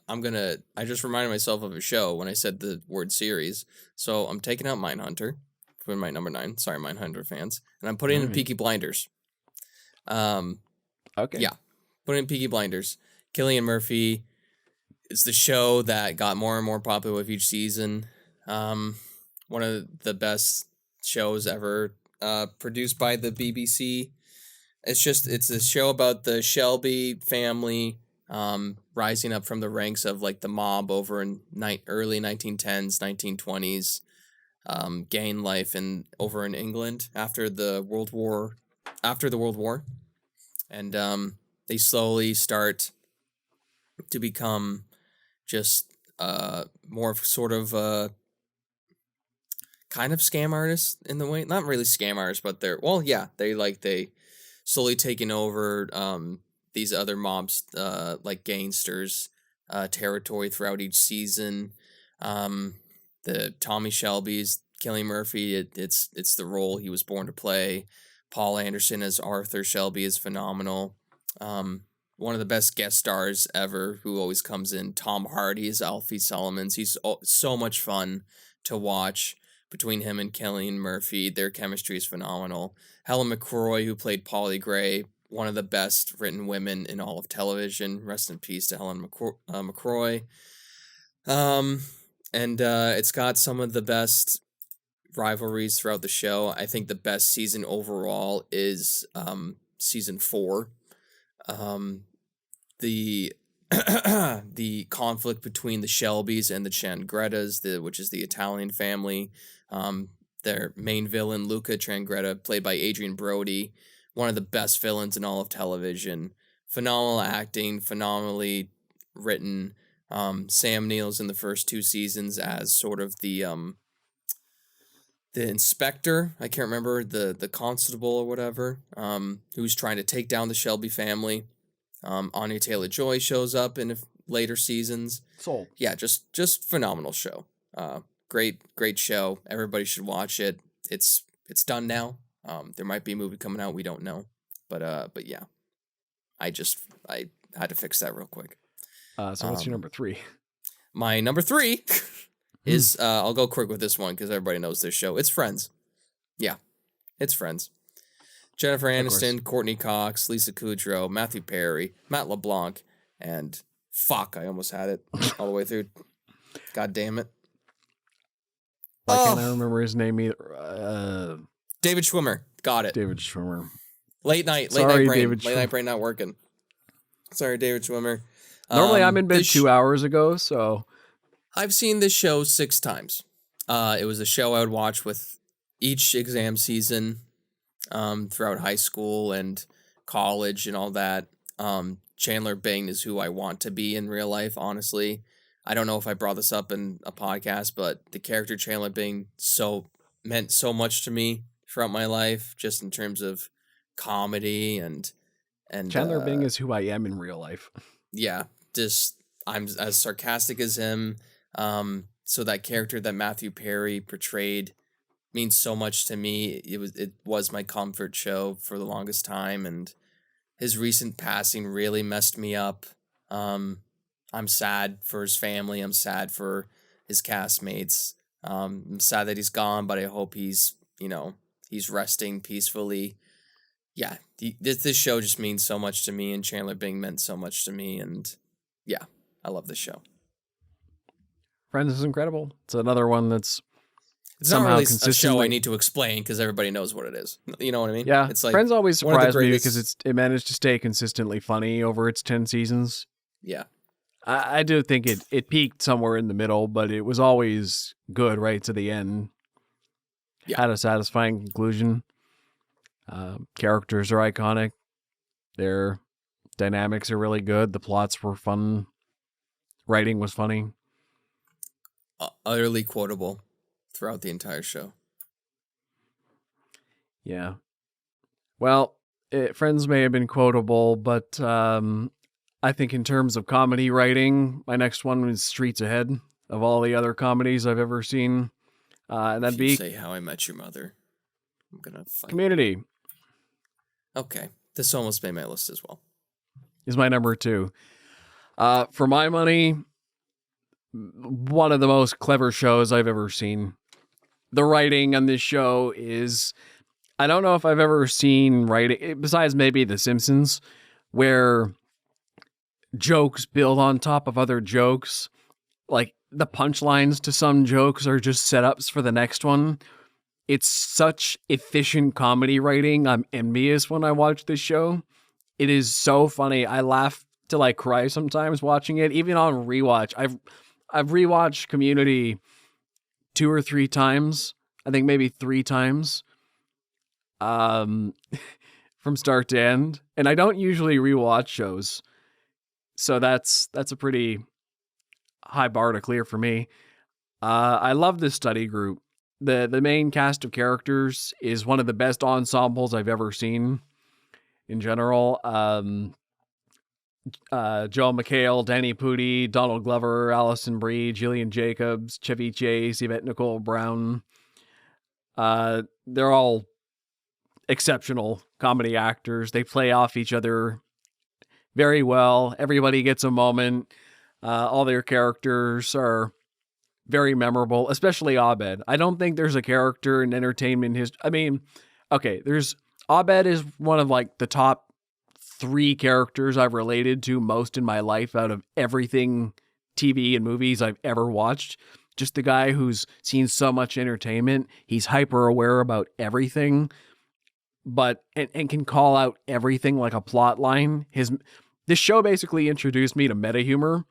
just reminded myself of a show when I said the word series. So I'm taking out Mindhunter for my number 9. Sorry, Mindhunter fans. And I'm putting in Peaky Blinders. Okay. Yeah, putting in Peaky Blinders. Cillian Murphy is the show that got more and more popular with each season. One of the best shows ever produced by the BBC. It's a show about the Shelby family rising up from the ranks of like the mob over in early 1910s, 1920s, gain life over in England after the World War, and they slowly start to become just more of sort of kind of scam artists in the way, not really scam artists, but they slowly taking over these other mobs, like gangsters, territory throughout each season. The Tommy Shelby's Cillian Murphy, it's the role he was born to play. Paul Anderson as Arthur Shelby is phenomenal. One of the best guest stars ever, who always comes in. Tom Hardy is Alfie Solomons. He's so much fun to watch. Between him and Cillian Murphy, their chemistry is phenomenal. Helen McCrory, who played Polly Gray, one of the best written women in all of television. Rest in peace to Helen McCrory. It's got some of the best rivalries throughout the show. I think the best season overall is season 4. The the conflict between the Shelbys and the Trangrettas, which is the Italian family. Their main villain, Luca Trangretta, played by Adrian Brody, one of the best villains in all of television. Phenomenal acting, phenomenally written. Sam Neill's in the first 2 seasons as sort of the inspector. I can't remember, the constable or whatever, who's trying to take down the Shelby family. Anya Taylor-Joy shows up in later seasons. Sold. Yeah, just phenomenal show. Great show. Everybody should watch it. It's done now. There might be a movie coming out. We don't know. But yeah. I had to fix that real quick. So what's your number 3? My number 3 is, I'll go quick with this one because everybody knows this show. It's Friends. Yeah, it's Friends. Jennifer Aniston, Courtney Cox, Lisa Kudrow, Matthew Perry, Matt LeBlanc, and fuck, I almost had it all the way through. God damn it. Why can't I remember his name either? David Schwimmer. Got it. David Schwimmer. Late night brain not working. Sorry, David Schwimmer. Normally I'm in bed 2 hours ago, so I've seen this show 6 times. It was a show I would watch with each exam season, throughout high school and college and all that. Chandler Bing is who I want to be in real life, honestly. I don't know if I brought this up in a podcast, but the character Chandler Bing meant so much to me throughout my life, just in terms of comedy and Chandler Bing is who I am in real life. Yeah, just I'm as sarcastic as him. So that character that Matthew Perry portrayed means so much to me. It was my comfort show for the longest time, and his recent passing really messed me up. I'm sad for his family. I'm sad for his castmates. I'm sad that he's gone, but I hope he's resting peacefully. Yeah, this show just means so much to me, and Chandler Bing meant so much to me, and yeah, I love this show. Friends is incredible. It's another one that's It's not somehow really a show I consistently. need to explain because everybody knows what it is. You know what I mean? Yeah, It's like Friends always one of the surprised me greatest. because it managed to stay consistently funny over its 10 seasons. Yeah, I do think it peaked somewhere in the middle, but it was always good right to the end. Yeah. Had a satisfying conclusion. Characters are iconic. Their dynamics are really good. The plots were fun. Writing was funny. Utterly quotable throughout the entire show. Yeah. Well, Friends may have been quotable, but I think in terms of comedy writing, my next one was Streets Ahead of all the other comedies I've ever seen. And that'd be Say How I Met Your Mother. I'm gonna find Community. Okay, this almost made my list as well. Is my number 2. For my money, one of the most clever shows I've ever seen. The writing on this show is, I don't know if I've ever seen writing, besides maybe The Simpsons, where jokes build on top of other jokes. Like, the punchlines to some jokes are just setups for the next one. It's such efficient comedy writing. I'm envious when I watch this show. It is so funny. I laugh till I cry sometimes watching it, even on rewatch. I've rewatched Community 2 or 3 times. I think maybe 3 times. From start to end. And I don't usually rewatch shows. So that's a pretty high bar to clear for me. I love this study group. The main cast of characters is one of the best ensembles I've ever seen in general. Joel McHale, Danny Pudi, Donald Glover, Allison Brie, Gillian Jacobs, Chevy Chase, Yvette Nicole Brown. They're all exceptional comedy actors. They play off each other very well. Everybody gets a moment. All their characters are very memorable, especially Abed. I don't think there's a character in entertainment history. I mean, okay, Abed is one of like the top 3 characters I've related to most in my life out of everything TV and movies I've ever watched. Just the guy who's seen so much entertainment. He's hyper aware about everything, but and can call out everything like a plot line. This show basically introduced me to meta humor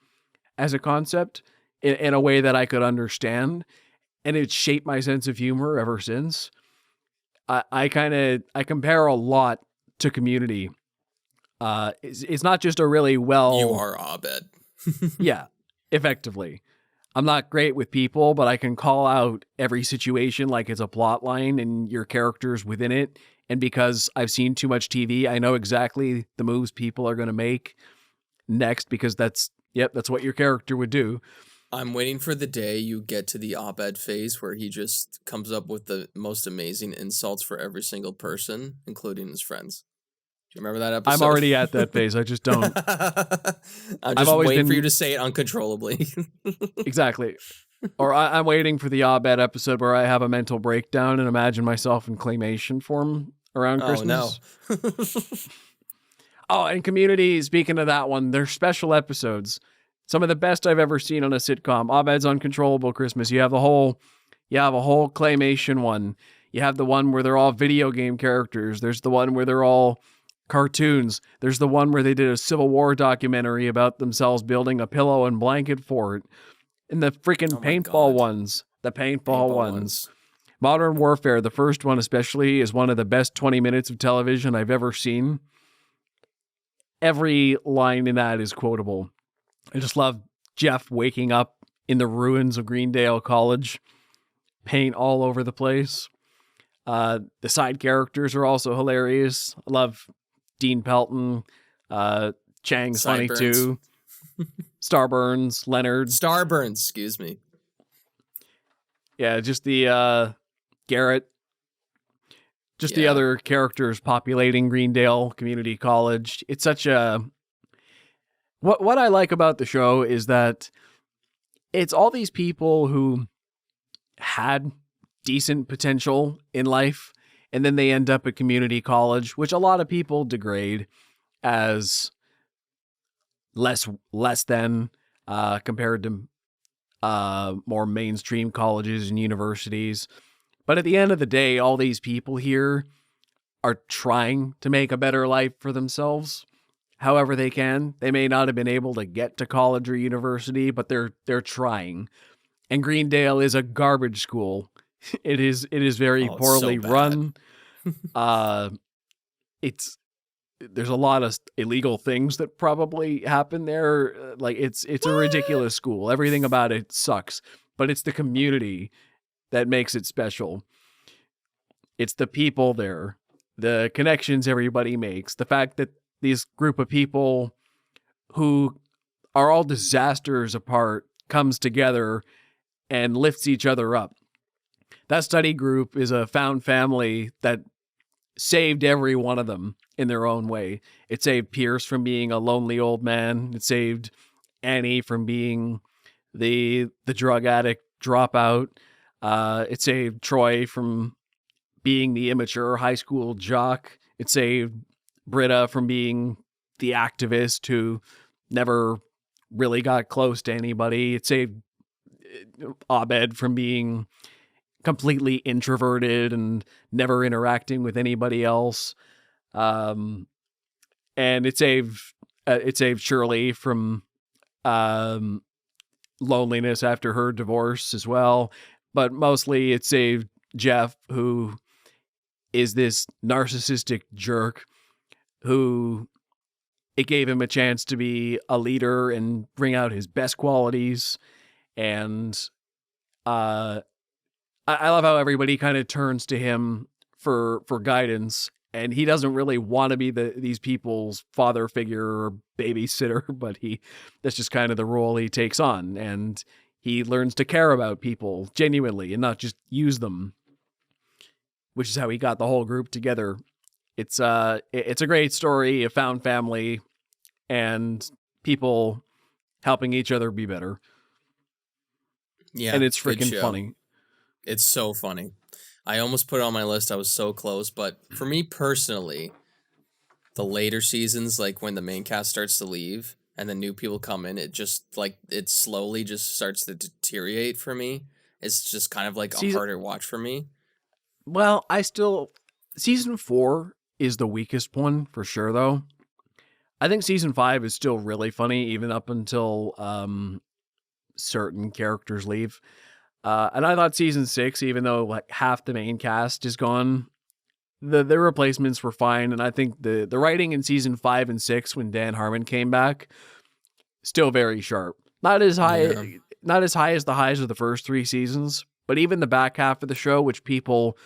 as a concept in a way that I could understand, and it shaped my sense of humor ever since. I compare a lot to Community. It's not just a really well... You are Abed. Yeah, effectively. I'm not great with people, but I can call out every situation like it's a plot line and your characters within it. And because I've seen too much TV, I know exactly the moves people are going to make next because that's what your character would do. I'm waiting for the day you get to the Abed phase where he just comes up with the most amazing insults for every single person, including his friends. Do you remember that episode? I'm already at that phase. I just don't. I'm just waiting for you to say it uncontrollably. Exactly. Or I'm waiting for the Abed episode where I have a mental breakdown and imagine myself in claymation form around Christmas. Oh, no. Oh, and Community, speaking of that one, they're special episodes. Some of the best I've ever seen on a sitcom. Abed's Uncontrollable Christmas. You have a whole claymation one. You have the one where they're all video game characters. There's the one where they're all cartoons. There's the one where they did a Civil War documentary about themselves building a pillow and blanket fort. And the freaking paintball ones. The paintball ones. Modern Warfare, the first one especially, is one of the best 20 minutes of television I've ever seen. Every line in that is quotable. I just love Jeff waking up in the ruins of Greendale College. Paint all over the place. The side characters are also hilarious. I love Dean Pelton. Chang's funny too. Starburns, Leonard. Starburns, excuse me. Yeah, just the Garrett. just the Yeah. other characters populating Greendale Community College. It's such a what I like about the show is that it's all these people who had decent potential in life, and then they end up at community college, which a lot of people degrade as less than compared to more mainstream colleges and universities. But at the end of the day, all these people here are trying to make a better life for themselves however they can. They may not have been able to get to college or university, but they're trying. And Greendale is a garbage school. It is very Oh, it's so poorly bad. run. It's there's a lot of illegal things that probably happen there. Like it's a ridiculous school. Everything about it sucks, but it's the community that makes it special. It's the people there, the connections everybody makes, the fact that these group of people who are all disasters apart comes together and lifts each other up. That study group is a found family that saved every one of them in their own way. It saved Pierce from being a lonely old man. It saved Annie from being the drug addict dropout. It saved Troy from being the immature high school jock. It saved Britta from being the activist who never really got close to anybody. It saved Abed from being completely introverted and never interacting with anybody else. And it saved Shirley from loneliness after her divorce as well. But mostly it saved Jeff, who is this narcissistic jerk who it gave him a chance to be a leader and bring out his best qualities. And I love how everybody kind of turns to him for guidance, and he doesn't really want to be these people's father figure or babysitter, but that's just kind of the role he takes on, and he learns to care about people genuinely and not just use them, which is how he got the whole group together. It's a great story, a found family, and people helping each other be better. Yeah, And it's good freaking show. funny. It's so funny. I almost put it on my list. I was so close, but for me personally, the later seasons, like when the main cast starts to leave and the new people come in, it just like it slowly just starts to deteriorate for me. It's just kind of like a harder watch for me. Well, season 4 is the weakest one for sure, though. I think season 5 is still really funny, even up until certain characters leave. And I thought season 6, even though like half the main cast is gone, the replacements were fine. And I think the writing in season 5 and 6, when Dan Harmon came back, still very sharp. Not as high as the highs of the first 3 seasons, but even the back half of the show, which people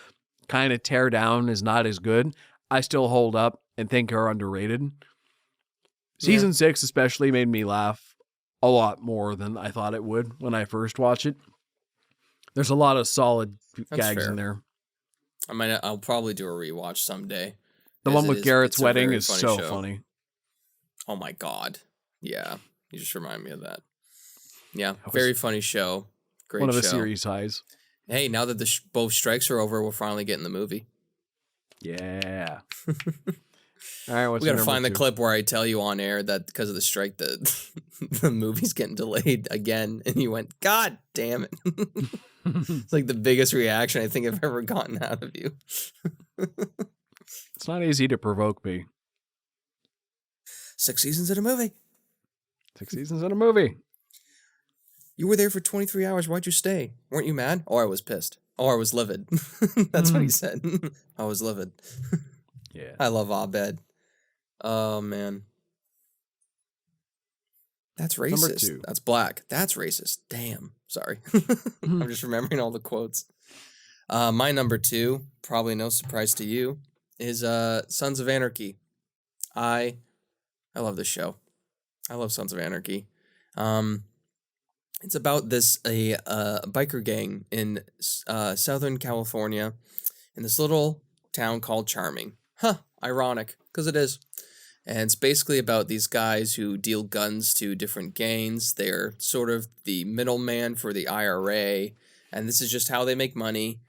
kind of tear down is not as good, I still hold up and think are underrated. Season 6 especially made me laugh a lot more than I thought it would when I first watched it. There's a lot of solid gags in there. I'll probably do a rewatch someday. The one with Garrett's wedding is so funny. Oh my god. Yeah. You just remind me of that. Yeah. Very funny show. Great show. One of the series highs. Hey, now that both strikes are over, we'll finally get in the movie. Yeah. All right, we gotta find the clip where I tell you on air that because of the strike, the movie's getting delayed again, and you went, "God damn it!" It's like the biggest reaction I think I've ever gotten out of you. It's not easy to provoke me. 6 seasons in a movie. 6 seasons in a movie. You were there for 23 hours. Why'd you stay? Weren't you mad? Oh, I was pissed. Oh, I was livid. That's what he said. I was livid. Yeah. I love Abed. Oh, man. That's racist. Number 2. That's black. That's racist. Damn. Sorry. I'm just remembering all the quotes. My number 2, probably no surprise to you, is Sons of Anarchy. I love this show. I love Sons of Anarchy. It's about a biker gang in Southern California, in this little town called Charming. Huh, ironic, because it is. And it's basically about these guys who deal guns to different gangs. They're sort of the middleman for the IRA, and this is just how they make money.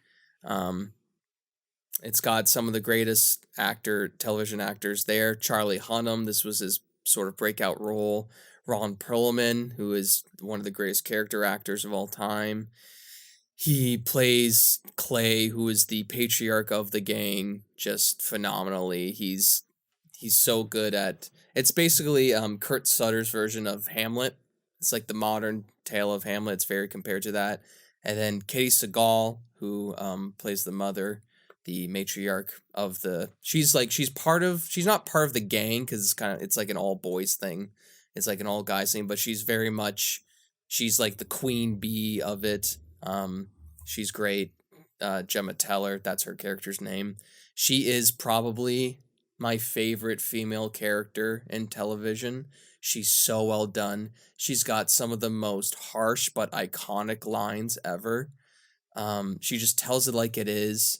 Um, it's got some of the greatest television actors there. Charlie Hunnam, this was his sort of breakout role. Ron Perlman, who is one of the greatest character actors of all time. He plays Clay, who is the patriarch of the gang, just phenomenally. He's so good at. It's basically Kurt Sutter's version of Hamlet. It's like the modern tale of Hamlet. It's very compared to that. And then Katie Sagal, who plays the mother, the matriarch of the. She's not part of the gang because it's like an all boys thing. It's like an all guys thing, but she's very much. She's like the queen bee of it. She's great. Gemma Teller, that's her character's name. She is probably my favorite female character in television. She's so well done. She's got some of the most harsh but iconic lines ever. She just tells it like it is.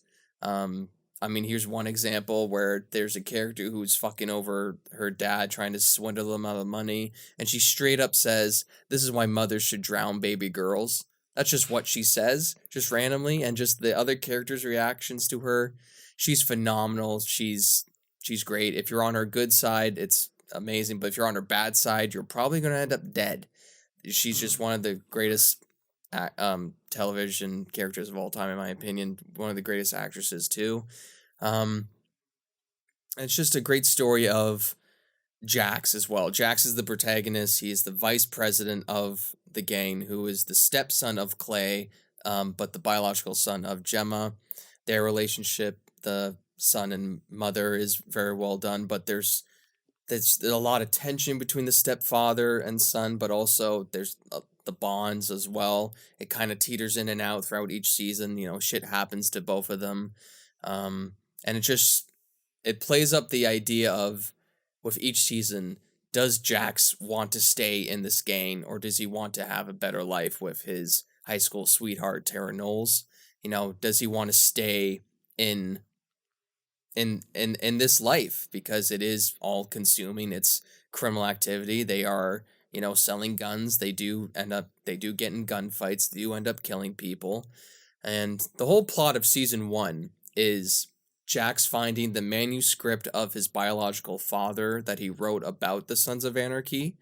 I mean, here's one example where there's a character who's fucking over her dad, trying to swindle him out of money, and she straight up says, "This is why mothers should drown baby girls." That's just what she says, just randomly, and just the other characters' reactions to her. She's phenomenal. She's great. If you're on her good side, it's amazing. But if you're on her bad side, you're probably gonna end up dead. She's just one of the greatest television characters of all time, in my opinion. One of the greatest actresses too. It's just a great story of Jax as well. Jax is the protagonist. He is the vice president of the gang, who is the stepson of Clay, but the biological son of Gemma. Their relationship, the son and mother, is very well done, but there's a lot of tension between the stepfather and son, but also there's the bonds as well. It kind of teeters in and out throughout each season. Shit happens to both of them. And it plays up the idea of, with each season, does Jax want to stay in this gang, or does he want to have a better life with his high school sweetheart, Tara Knowles? Does he want to stay in this life, because it is all consuming. It's criminal activity. They are, selling guns. They do get in gunfights. They do end up killing people. And the whole plot of season 1 is Jax finding the manuscript of his biological father that he wrote about the Sons of Anarchy,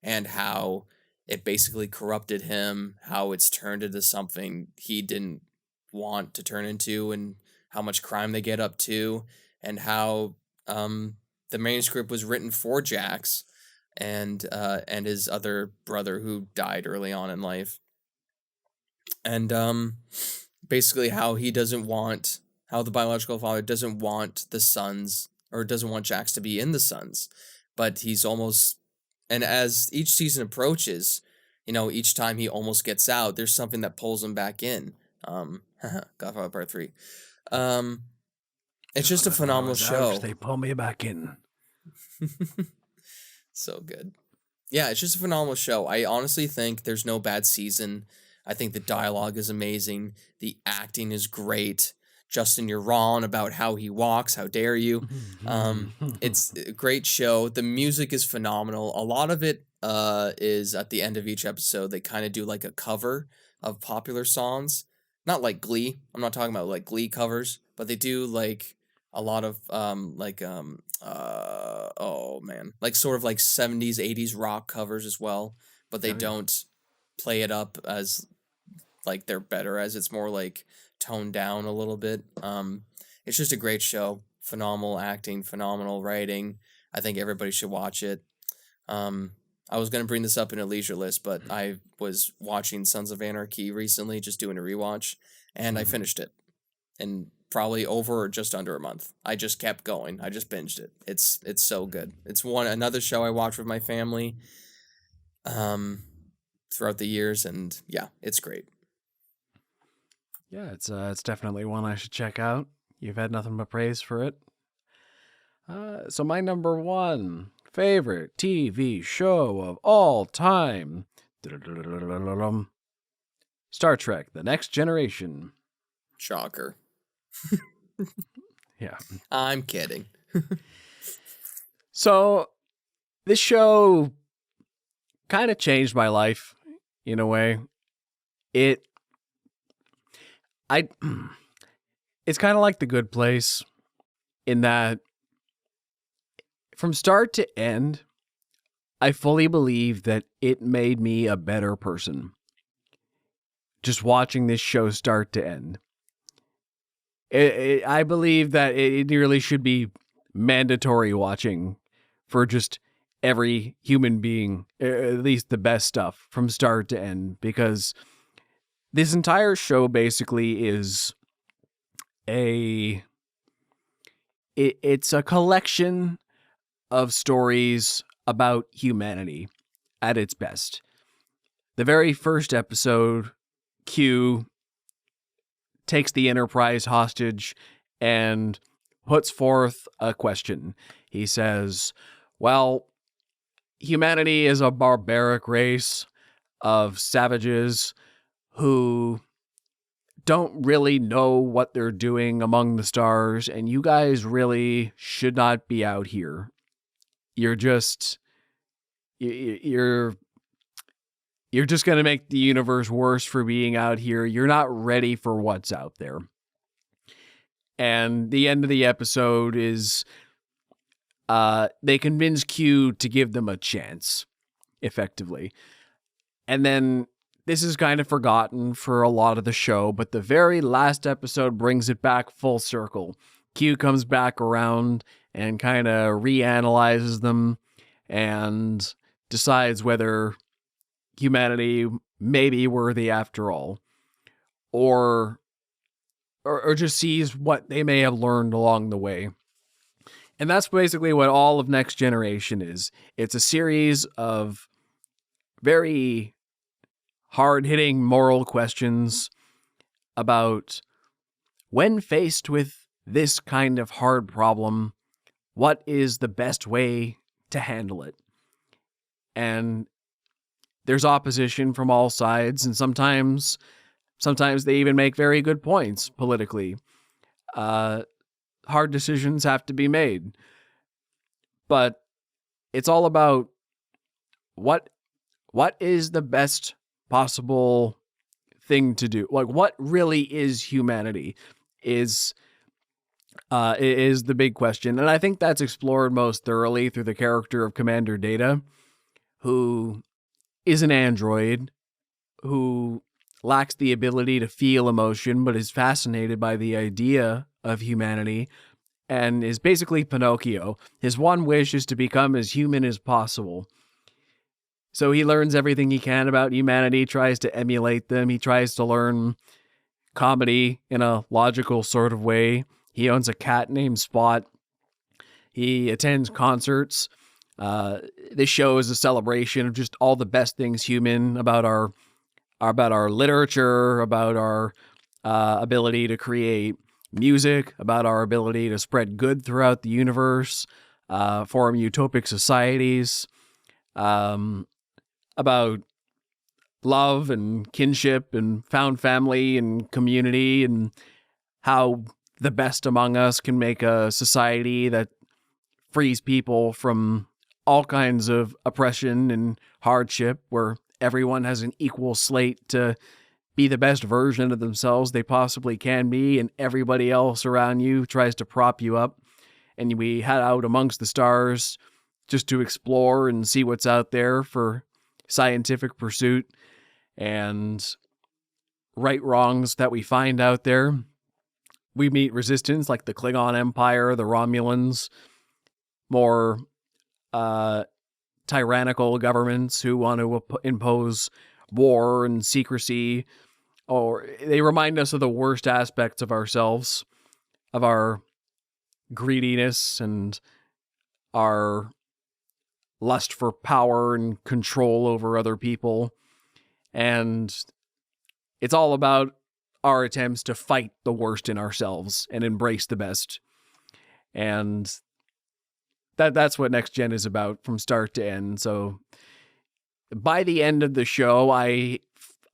and how it basically corrupted him, how it's turned into something he didn't want to turn into, and how much crime they get up to, and how the manuscript was written for Jax and his other brother who died early on in life. And basically how the biological father doesn't want the sons, or doesn't want Jax to be in the Sons, but he's almost, and as each season approaches, each time he almost gets out, there's something that pulls him back in. Godfather Part 3. It's just a phenomenal show. They pull me back in. So good. Yeah, it's just a phenomenal show. I honestly think there's no bad season. I think the dialogue is amazing. The acting is great. Justin, you're wrong about how he walks. How dare you? It's a great show. The music is phenomenal. A lot of it is at the end of each episode. They kind of do like a cover of popular songs. Not like Glee. I'm not talking about like Glee covers, but they do like a lot of like sort of like 70s, 80s rock covers as well. But they don't play it up as like they're better, as it's more like toned down a little bit. It's just a great show. Phenomenal acting, phenomenal writing. I think everybody should watch it. I was going to bring this up in a leisure list, but I was watching Sons of Anarchy recently, just doing a rewatch, and I finished it in probably over or just under a month. I just kept going. I just binged it. It's so good. It's another show I watched with my family throughout the years, and yeah, it's great. Yeah, it's definitely one I should check out. You've had nothing but praise for it. So my number 1 favorite TV show of all time, Star Trek: The Next Generation. Shocker. Yeah. I'm kidding. So this show kind of changed my life in a way. It I it's kind of like The Good Place in that from start to end, I fully believe that it made me a better person. Just watching this show start to end. I believe that it really should be mandatory watching for just every human being, at least the best stuff from start to end, because this entire show basically is it's a collection of stories about humanity at its best. The very first episode, Q takes the Enterprise hostage and puts forth a question. He says, well, humanity is a barbaric race of savages who don't really know what they're doing among the stars, and you guys really should not be out here. You're just you're just going to make the universe worse for being out here. You're not ready for what's out there. And the end of the episode is they convince Q to give them a chance, effectively. And then this is kind of forgotten for a lot of the show, but the very last episode brings it back full circle. Q comes back around and kind of reanalyzes them and decides whether humanity may be worthy after all, or just sees what they may have learned along the way. And that's basically what all of Next Generation is. It's a series of very hard-hitting moral questions about when faced with this kind of hard problem, what is the best way to handle it? And there's opposition from all sides, and sometimes they even make very good points politically. Hard decisions have to be made. But it's all about what is the best possible thing to do. Like, what really is humanity is the big question. And I think that's explored most thoroughly through the character of Commander Data, who is an android who lacks the ability to feel emotion, but is fascinated by the idea of humanity and is basically Pinocchio. His one wish is to become as human as possible. So he learns everything he can about humanity, tries to emulate them. He tries to learn comedy in a logical sort of way. He owns a cat named Spot. He attends concerts. This show is a celebration of just all the best things human about our literature, about our ability to create music, about our ability to spread good throughout the universe, form utopic societies, about love and kinship and found family and community, and how the best among us can make a society that frees people from all kinds of oppression and hardship, where everyone has an equal slate to be the best version of themselves they possibly can be, and everybody else around you tries to prop you up. And we head out amongst the stars just to explore and see what's out there for scientific pursuit and right wrongs that we find out there. We meet resistance like the Klingon Empire, the Romulans, more tyrannical governments who want to impose war and secrecy, or they remind us of the worst aspects of ourselves, of our greediness and our lust for power and control over other people. And it's all about our attempts to fight the worst in ourselves and embrace the best. And that's what Next Gen is about from start to end. So by the end of the show, I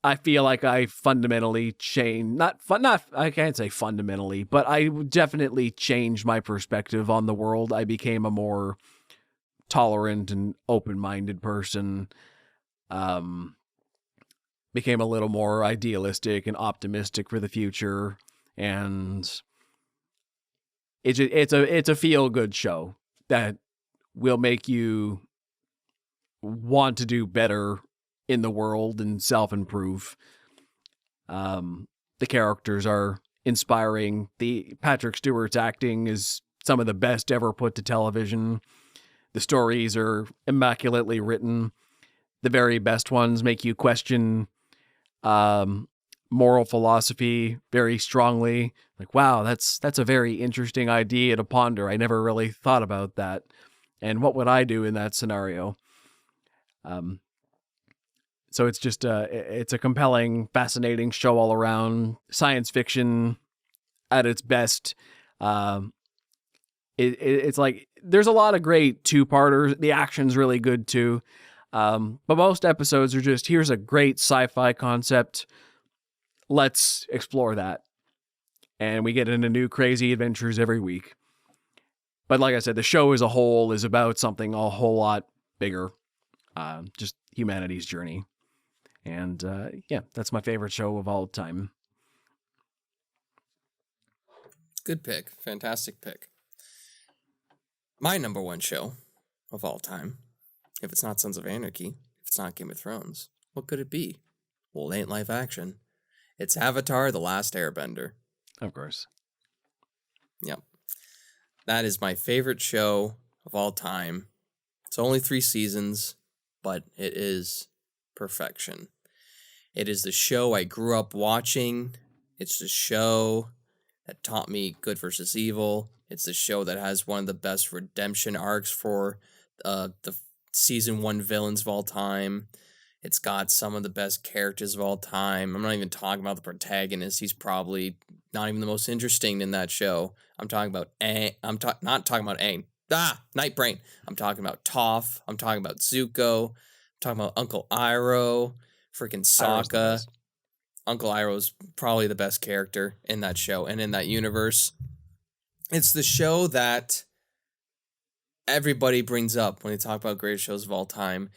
I feel like I fundamentally changed, not, I can't say fundamentally, but I definitely changed my perspective on the world. I became a more tolerant and open-minded person. Um, Became a little more idealistic and optimistic for the future, and it's a feel-good show that will make you want to do better in the world and self-improve. The characters are inspiring. The Patrick Stewart's acting is some of the best ever put to television. The stories are immaculately written. The very best ones make you question moral philosophy very strongly. Like, wow, that's a very interesting idea to ponder. I never really thought about that. And what would I do in that scenario? So it's just it's a compelling, fascinating show all around. Science fiction at its best. It's like there's a lot of great two-parters. The action's really good too. But most episodes are just, here's a great sci-fi concept. Let's explore that. And we get into new crazy adventures every week. But like I said, the show as a whole is about something a whole lot bigger. Just humanity's journey. And yeah, that's my favorite show of all time. Good pick. Fantastic pick. My number one show of all time, if it's not Sons of Anarchy, if it's not Game of Thrones, what could it be? Well, it ain't live action. It's Avatar: The Last Airbender. Of course. Yep. That is my favorite show of all time. It's only 3 seasons, but it is perfection. It is the show I grew up watching. It's the show that taught me good versus evil. It's the show that has one of the best redemption arcs for the season 1 villains of all time. It's got some of the best characters of all time. I'm not even talking about the protagonist. He's probably not even the most interesting in that show. I'm talking about not talking about Aang. Night brain. I'm talking about Toph. I'm talking about Zuko. I'm talking about Uncle Iroh. Freaking Sokka. Uncle Iroh's probably the best character in that show and in that universe. It's the show that everybody brings up when they talk about greatest shows of all time.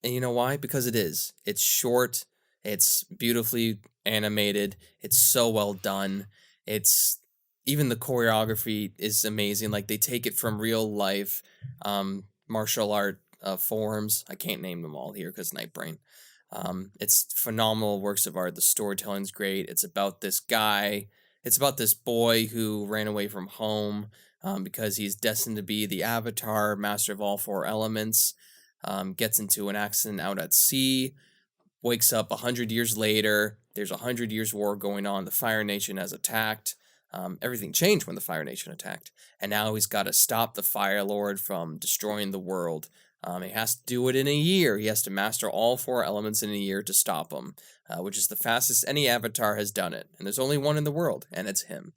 And you know why? Because it is. It's short. It's beautifully animated. It's so well done. It's even the choreography is amazing. Like, they take it from real life martial art forms. I can't name them all here because night brain. It's phenomenal works of art. The storytelling's great. It's about this guy. It's about this boy who ran away from home because he's destined to be the Avatar, master of all 4 elements. Gets into an accident out at sea, wakes up 100 years later. There's a 100 years war going on. The Fire Nation has attacked. Everything changed when the Fire Nation attacked. And now he's got to stop the Fire Lord from destroying the world. He has to do it in a year. He has to master all 4 elements in a year to stop him, which is the fastest any Avatar has done it. And there's only one in the world, and it's him.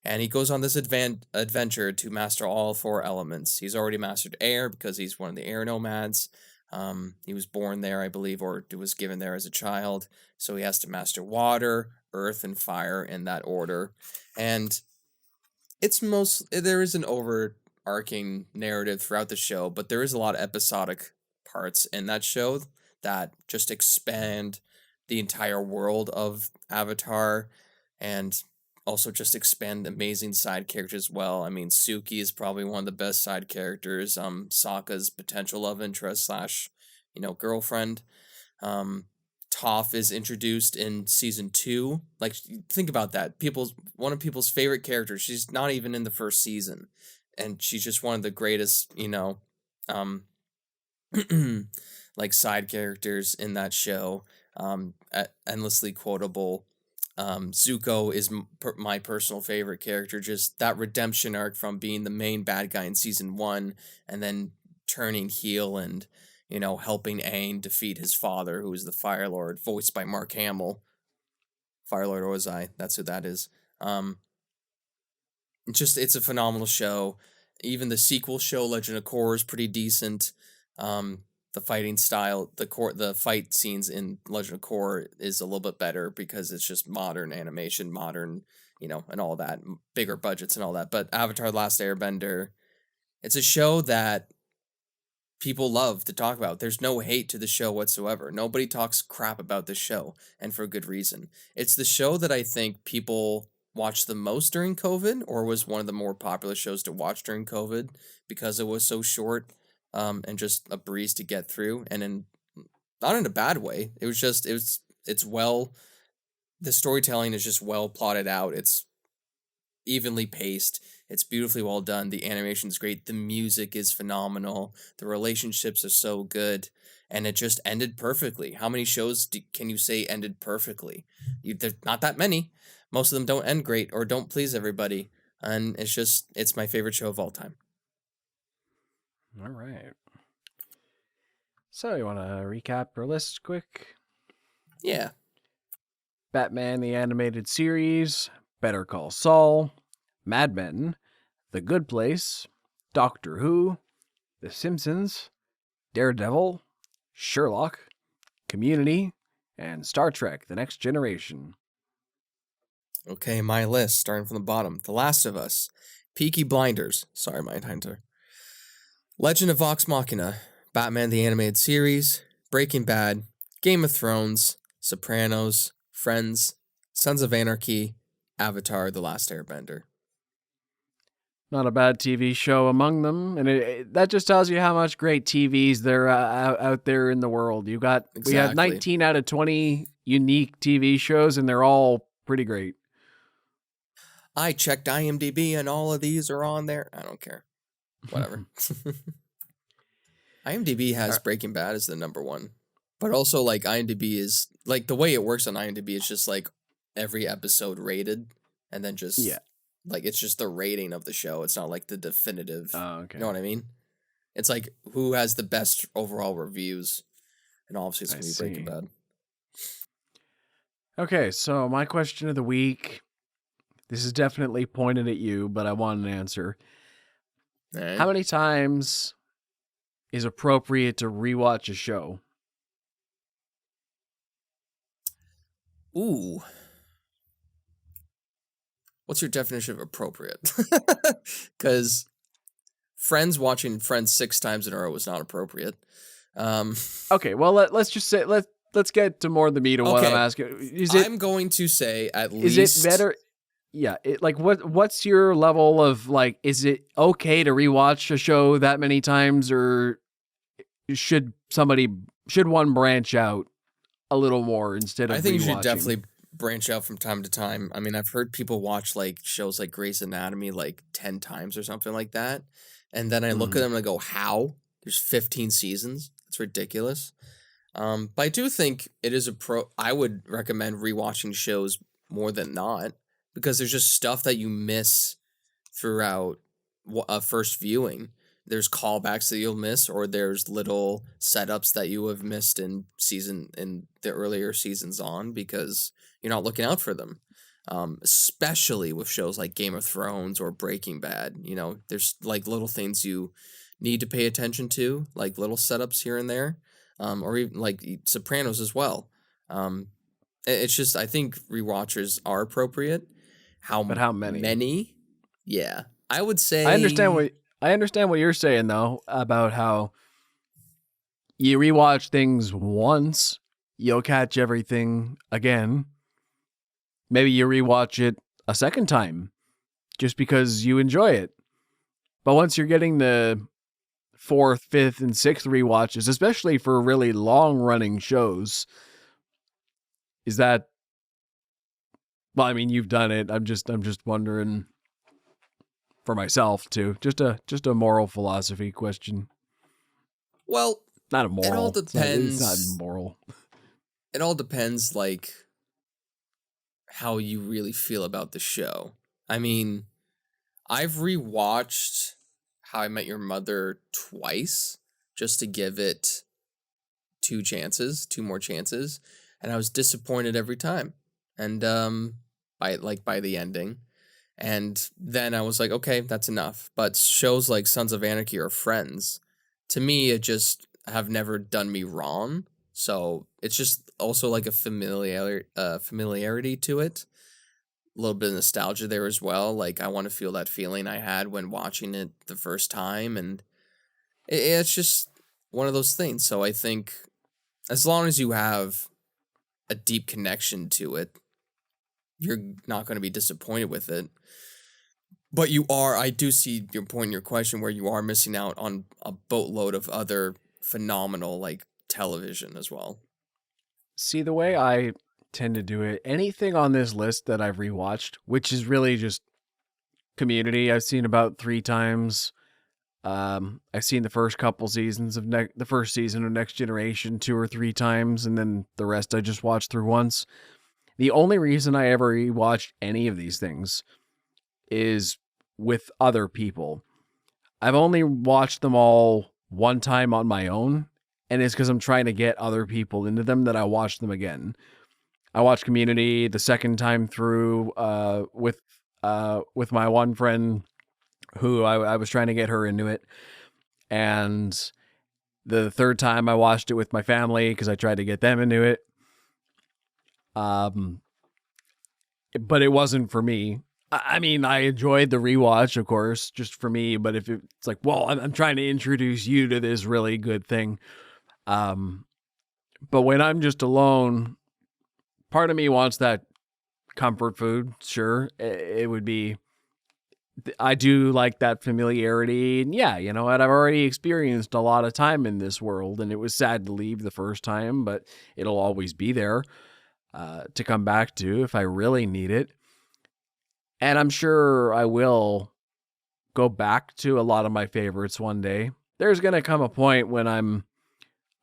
And he goes on this adventure to master all 4 elements. He's already mastered air because he's one of the air nomads. He was born there, I believe, or was given there as a child. So he has to master water, earth, and fire in that order. And there is an overarching narrative throughout the show, but there is a lot of episodic parts in that show that just expand the entire world of Avatar and also just expand amazing side characters as well. I mean, Suki is probably one of the best side characters. Sokka's potential love interest slash, girlfriend. Toph is introduced in season 2. Like, think about that. One of people's favorite characters. She's not even in the first season, and she's just one of the greatest, like side characters in that show. Endlessly quotable. Zuko is my personal favorite character. Just that redemption arc from being the main bad guy in season 1 and then turning heel and, helping Aang defeat his father, who is the Fire Lord, voiced by Mark Hamill. Fire Lord Ozai, that's who that is. It's a phenomenal show. Even the sequel show, Legend of Korra, is pretty decent. the fighting style, the fight scenes in Legend of Korra is a little bit better because it's just modern animation, modern, and all that, bigger budgets and all that. But Avatar: The Last Airbender, it's a show that people love to talk about. There's no hate to the show whatsoever. Nobody talks crap about this show, and for good reason. It's the show that I think people watched the most during COVID, or was one of the more popular shows to watch during COVID because it was so short, and just a breeze to get through, and not in a bad way. It's well, the storytelling is just well plotted out. It's evenly paced. It's beautifully well done. The animation's great. The music is phenomenal. The relationships are so good. And it just ended perfectly. How many shows can you say ended perfectly? There's not that many. Most of them don't end great or don't please everybody. And it's my favorite show of all time. All right. So you want to recap our list quick? Yeah. Batman the Animated Series, Better Call Saul, Mad Men, The Good Place, Doctor Who, The Simpsons, Daredevil, Sherlock, Community, and Star Trek The Next Generation. Okay, my list, starting from the bottom. The Last of Us, Peaky Blinders, sorry, Mindhunter, Legend of Vox Machina, Batman the Animated Series, Breaking Bad, Game of Thrones, Sopranos, Friends, Sons of Anarchy, Avatar: The Last Airbender. Not a bad TV show among them, and that just tells you how much great TVs there out there in the world. We have 19 out of 20 unique TV shows, and they're all pretty great. I checked IMDb, and all of these are on there. I don't care. Whatever. IMDb has Breaking Bad as the number one, but also like IMDb is like the way it works on IMDb. It's just like every episode rated, and then just like it's just the rating of the show. It's not like the definitive. Oh, okay. You know what I mean? It's like who has the best overall reviews, and obviously it's gonna be Breaking Bad. Okay, so my question of the week. This is definitely pointed at you, but I want an answer. Right. How many times is appropriate to rewatch a show? Ooh. What's your definition of appropriate? Because Friends, watching Friends 6 times in a row was not appropriate. Okay, well let's just say let's get to more of the meat of what I'm asking. I'm going to say at least. Is it better? Yeah, what's your level of like? Is it okay to rewatch a show that many times, or should one branch out a little more instead of? I think rewatching? You should definitely branch out from time to time. I mean, I've heard people watch like shows like Grey's Anatomy like 10 times or something like that, and then I look at them and I go, "How? There's 15 seasons. It's ridiculous." But I do think it is I would recommend rewatching shows more than not, because there's just stuff that you miss throughout a first viewing. There's callbacks that you'll miss, or there's little setups that you have missed in the earlier seasons on because you're not looking out for them. Especially with shows like Game of Thrones or Breaking Bad, there's like little things you need to pay attention to, like little setups here and there, or even like Sopranos as well. It's just, I think rewatchers are appropriate. But how many? Yeah, I would say. I understand what you're saying though about how you rewatch things once, you'll catch everything again. Maybe you rewatch it a second time just because you enjoy it. But once you're getting the 4th, 5th, and 6th rewatches, especially for really long-running shows, is that? Well, I mean, you've done it. I'm just wondering for myself too. Just a moral philosophy question. Well, not a moral. It all depends. It's not moral. It all depends, like how you really feel about the show. I mean, I've rewatched How I Met Your Mother twice just to give it 2 more chances, and I was disappointed every time. And by the ending. And then I was like, okay, that's enough. But shows like Sons of Anarchy or Friends, to me, have never done me wrong. So it's just also like a familiarity to it. A little bit of nostalgia there as well. Like I want to feel that feeling I had when watching it the first time, and it's just one of those things. So I think as long as you have a deep connection to it, you're not going to be disappointed with it. But I do see your point in your question where you are missing out on a boatload of other phenomenal like television as well. See, the way I tend to do it, anything on this list that I've rewatched, which is really just Community, I've seen about 3 times. I've seen the first couple seasons of the first season of Next Generation 2 or 3 times, and then the rest I just watched through once. The only reason I ever rewatched any of these things is with other people. I've only watched them all one time on my own, and it's because I'm trying to get other people into them that I watch them again. I watched Community the second time through with my one friend who I was trying to get her into it. And the third time I watched it with my family because I tried to get them into it. But it wasn't for me. I mean, I enjoyed the rewatch, of course, just for me. But if it's like, well, I'm trying to introduce you to this really good thing. But when I'm just alone, part of me wants that comfort food. Sure, it would be. I do like that familiarity. And yeah, you know what? I've already experienced a lot of time in this world, and it was sad to leave the first time, but it'll always be there to come back to if I really need it. And I'm sure I will go back to a lot of my favorites one day. There's going to come a point when I'm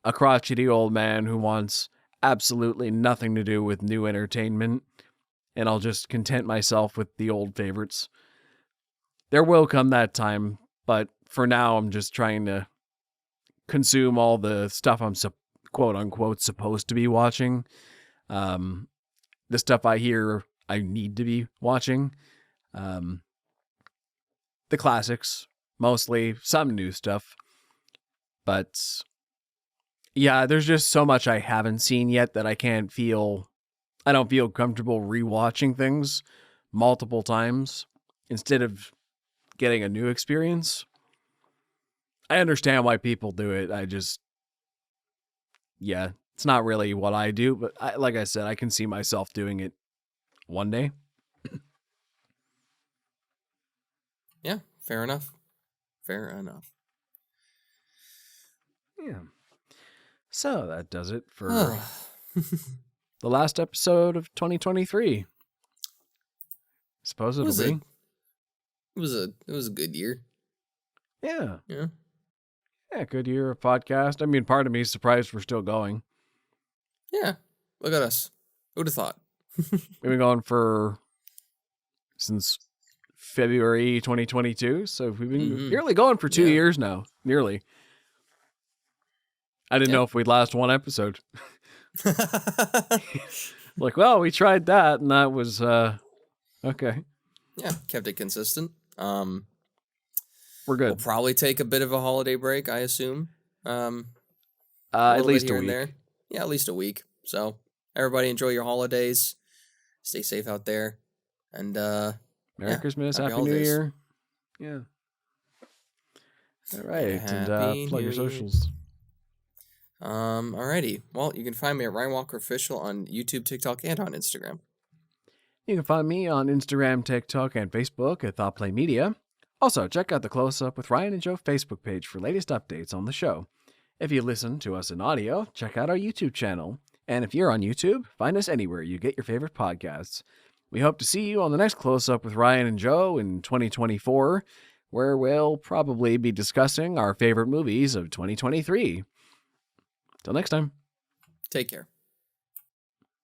a crotchety old man who wants absolutely nothing to do with new entertainment, and I'll just content myself with the old favorites. There will come that time, but for now, I'm just trying to consume all the stuff I'm quote unquote supposed to be watching. The stuff I hear I need to be watching. The classics, mostly, some new stuff. But yeah, there's just so much I haven't seen yet that I don't feel comfortable rewatching things multiple times instead of getting a new experience. I understand why people do it. It's not really what I do, but like I said, I can see myself doing it one day. Yeah, fair enough. Fair enough. Yeah. So that does it for the last episode of 2023. Suppose it'll be. It was a good year. Yeah. Yeah. Yeah, good year of podcast. I mean, part of me is surprised we're still going. Yeah. Look at us. Who'd have thought? We've been going since February 2022, so we've been nearly going for 2 years now. Nearly. I didn't know if we'd last one episode. Like, well, we tried that, and that was okay. Yeah, kept it consistent. We're good. We'll probably take a bit of a holiday break, I assume. At least a week. There. Yeah, at least a week. So everybody enjoy your holidays. Stay safe out there. And Merry Christmas, Happy New Year. Yeah. All right. And plug your socials. Alrighty. Well, you can find me at Ryan Walker Official on YouTube, TikTok, and on Instagram. You can find me on Instagram, TikTok, and Facebook at Thought Play Media. Also, check out the Close Up with Ryan and Joe Facebook page for latest updates on the show. If you listen to us in audio, check out our YouTube channel. And if you're on YouTube, find us anywhere you get your favorite podcasts. We hope to see you on the next Close Up with Ryan and Joe in 2024, where we'll probably be discussing our favorite movies of 2023. Till next time. Take care.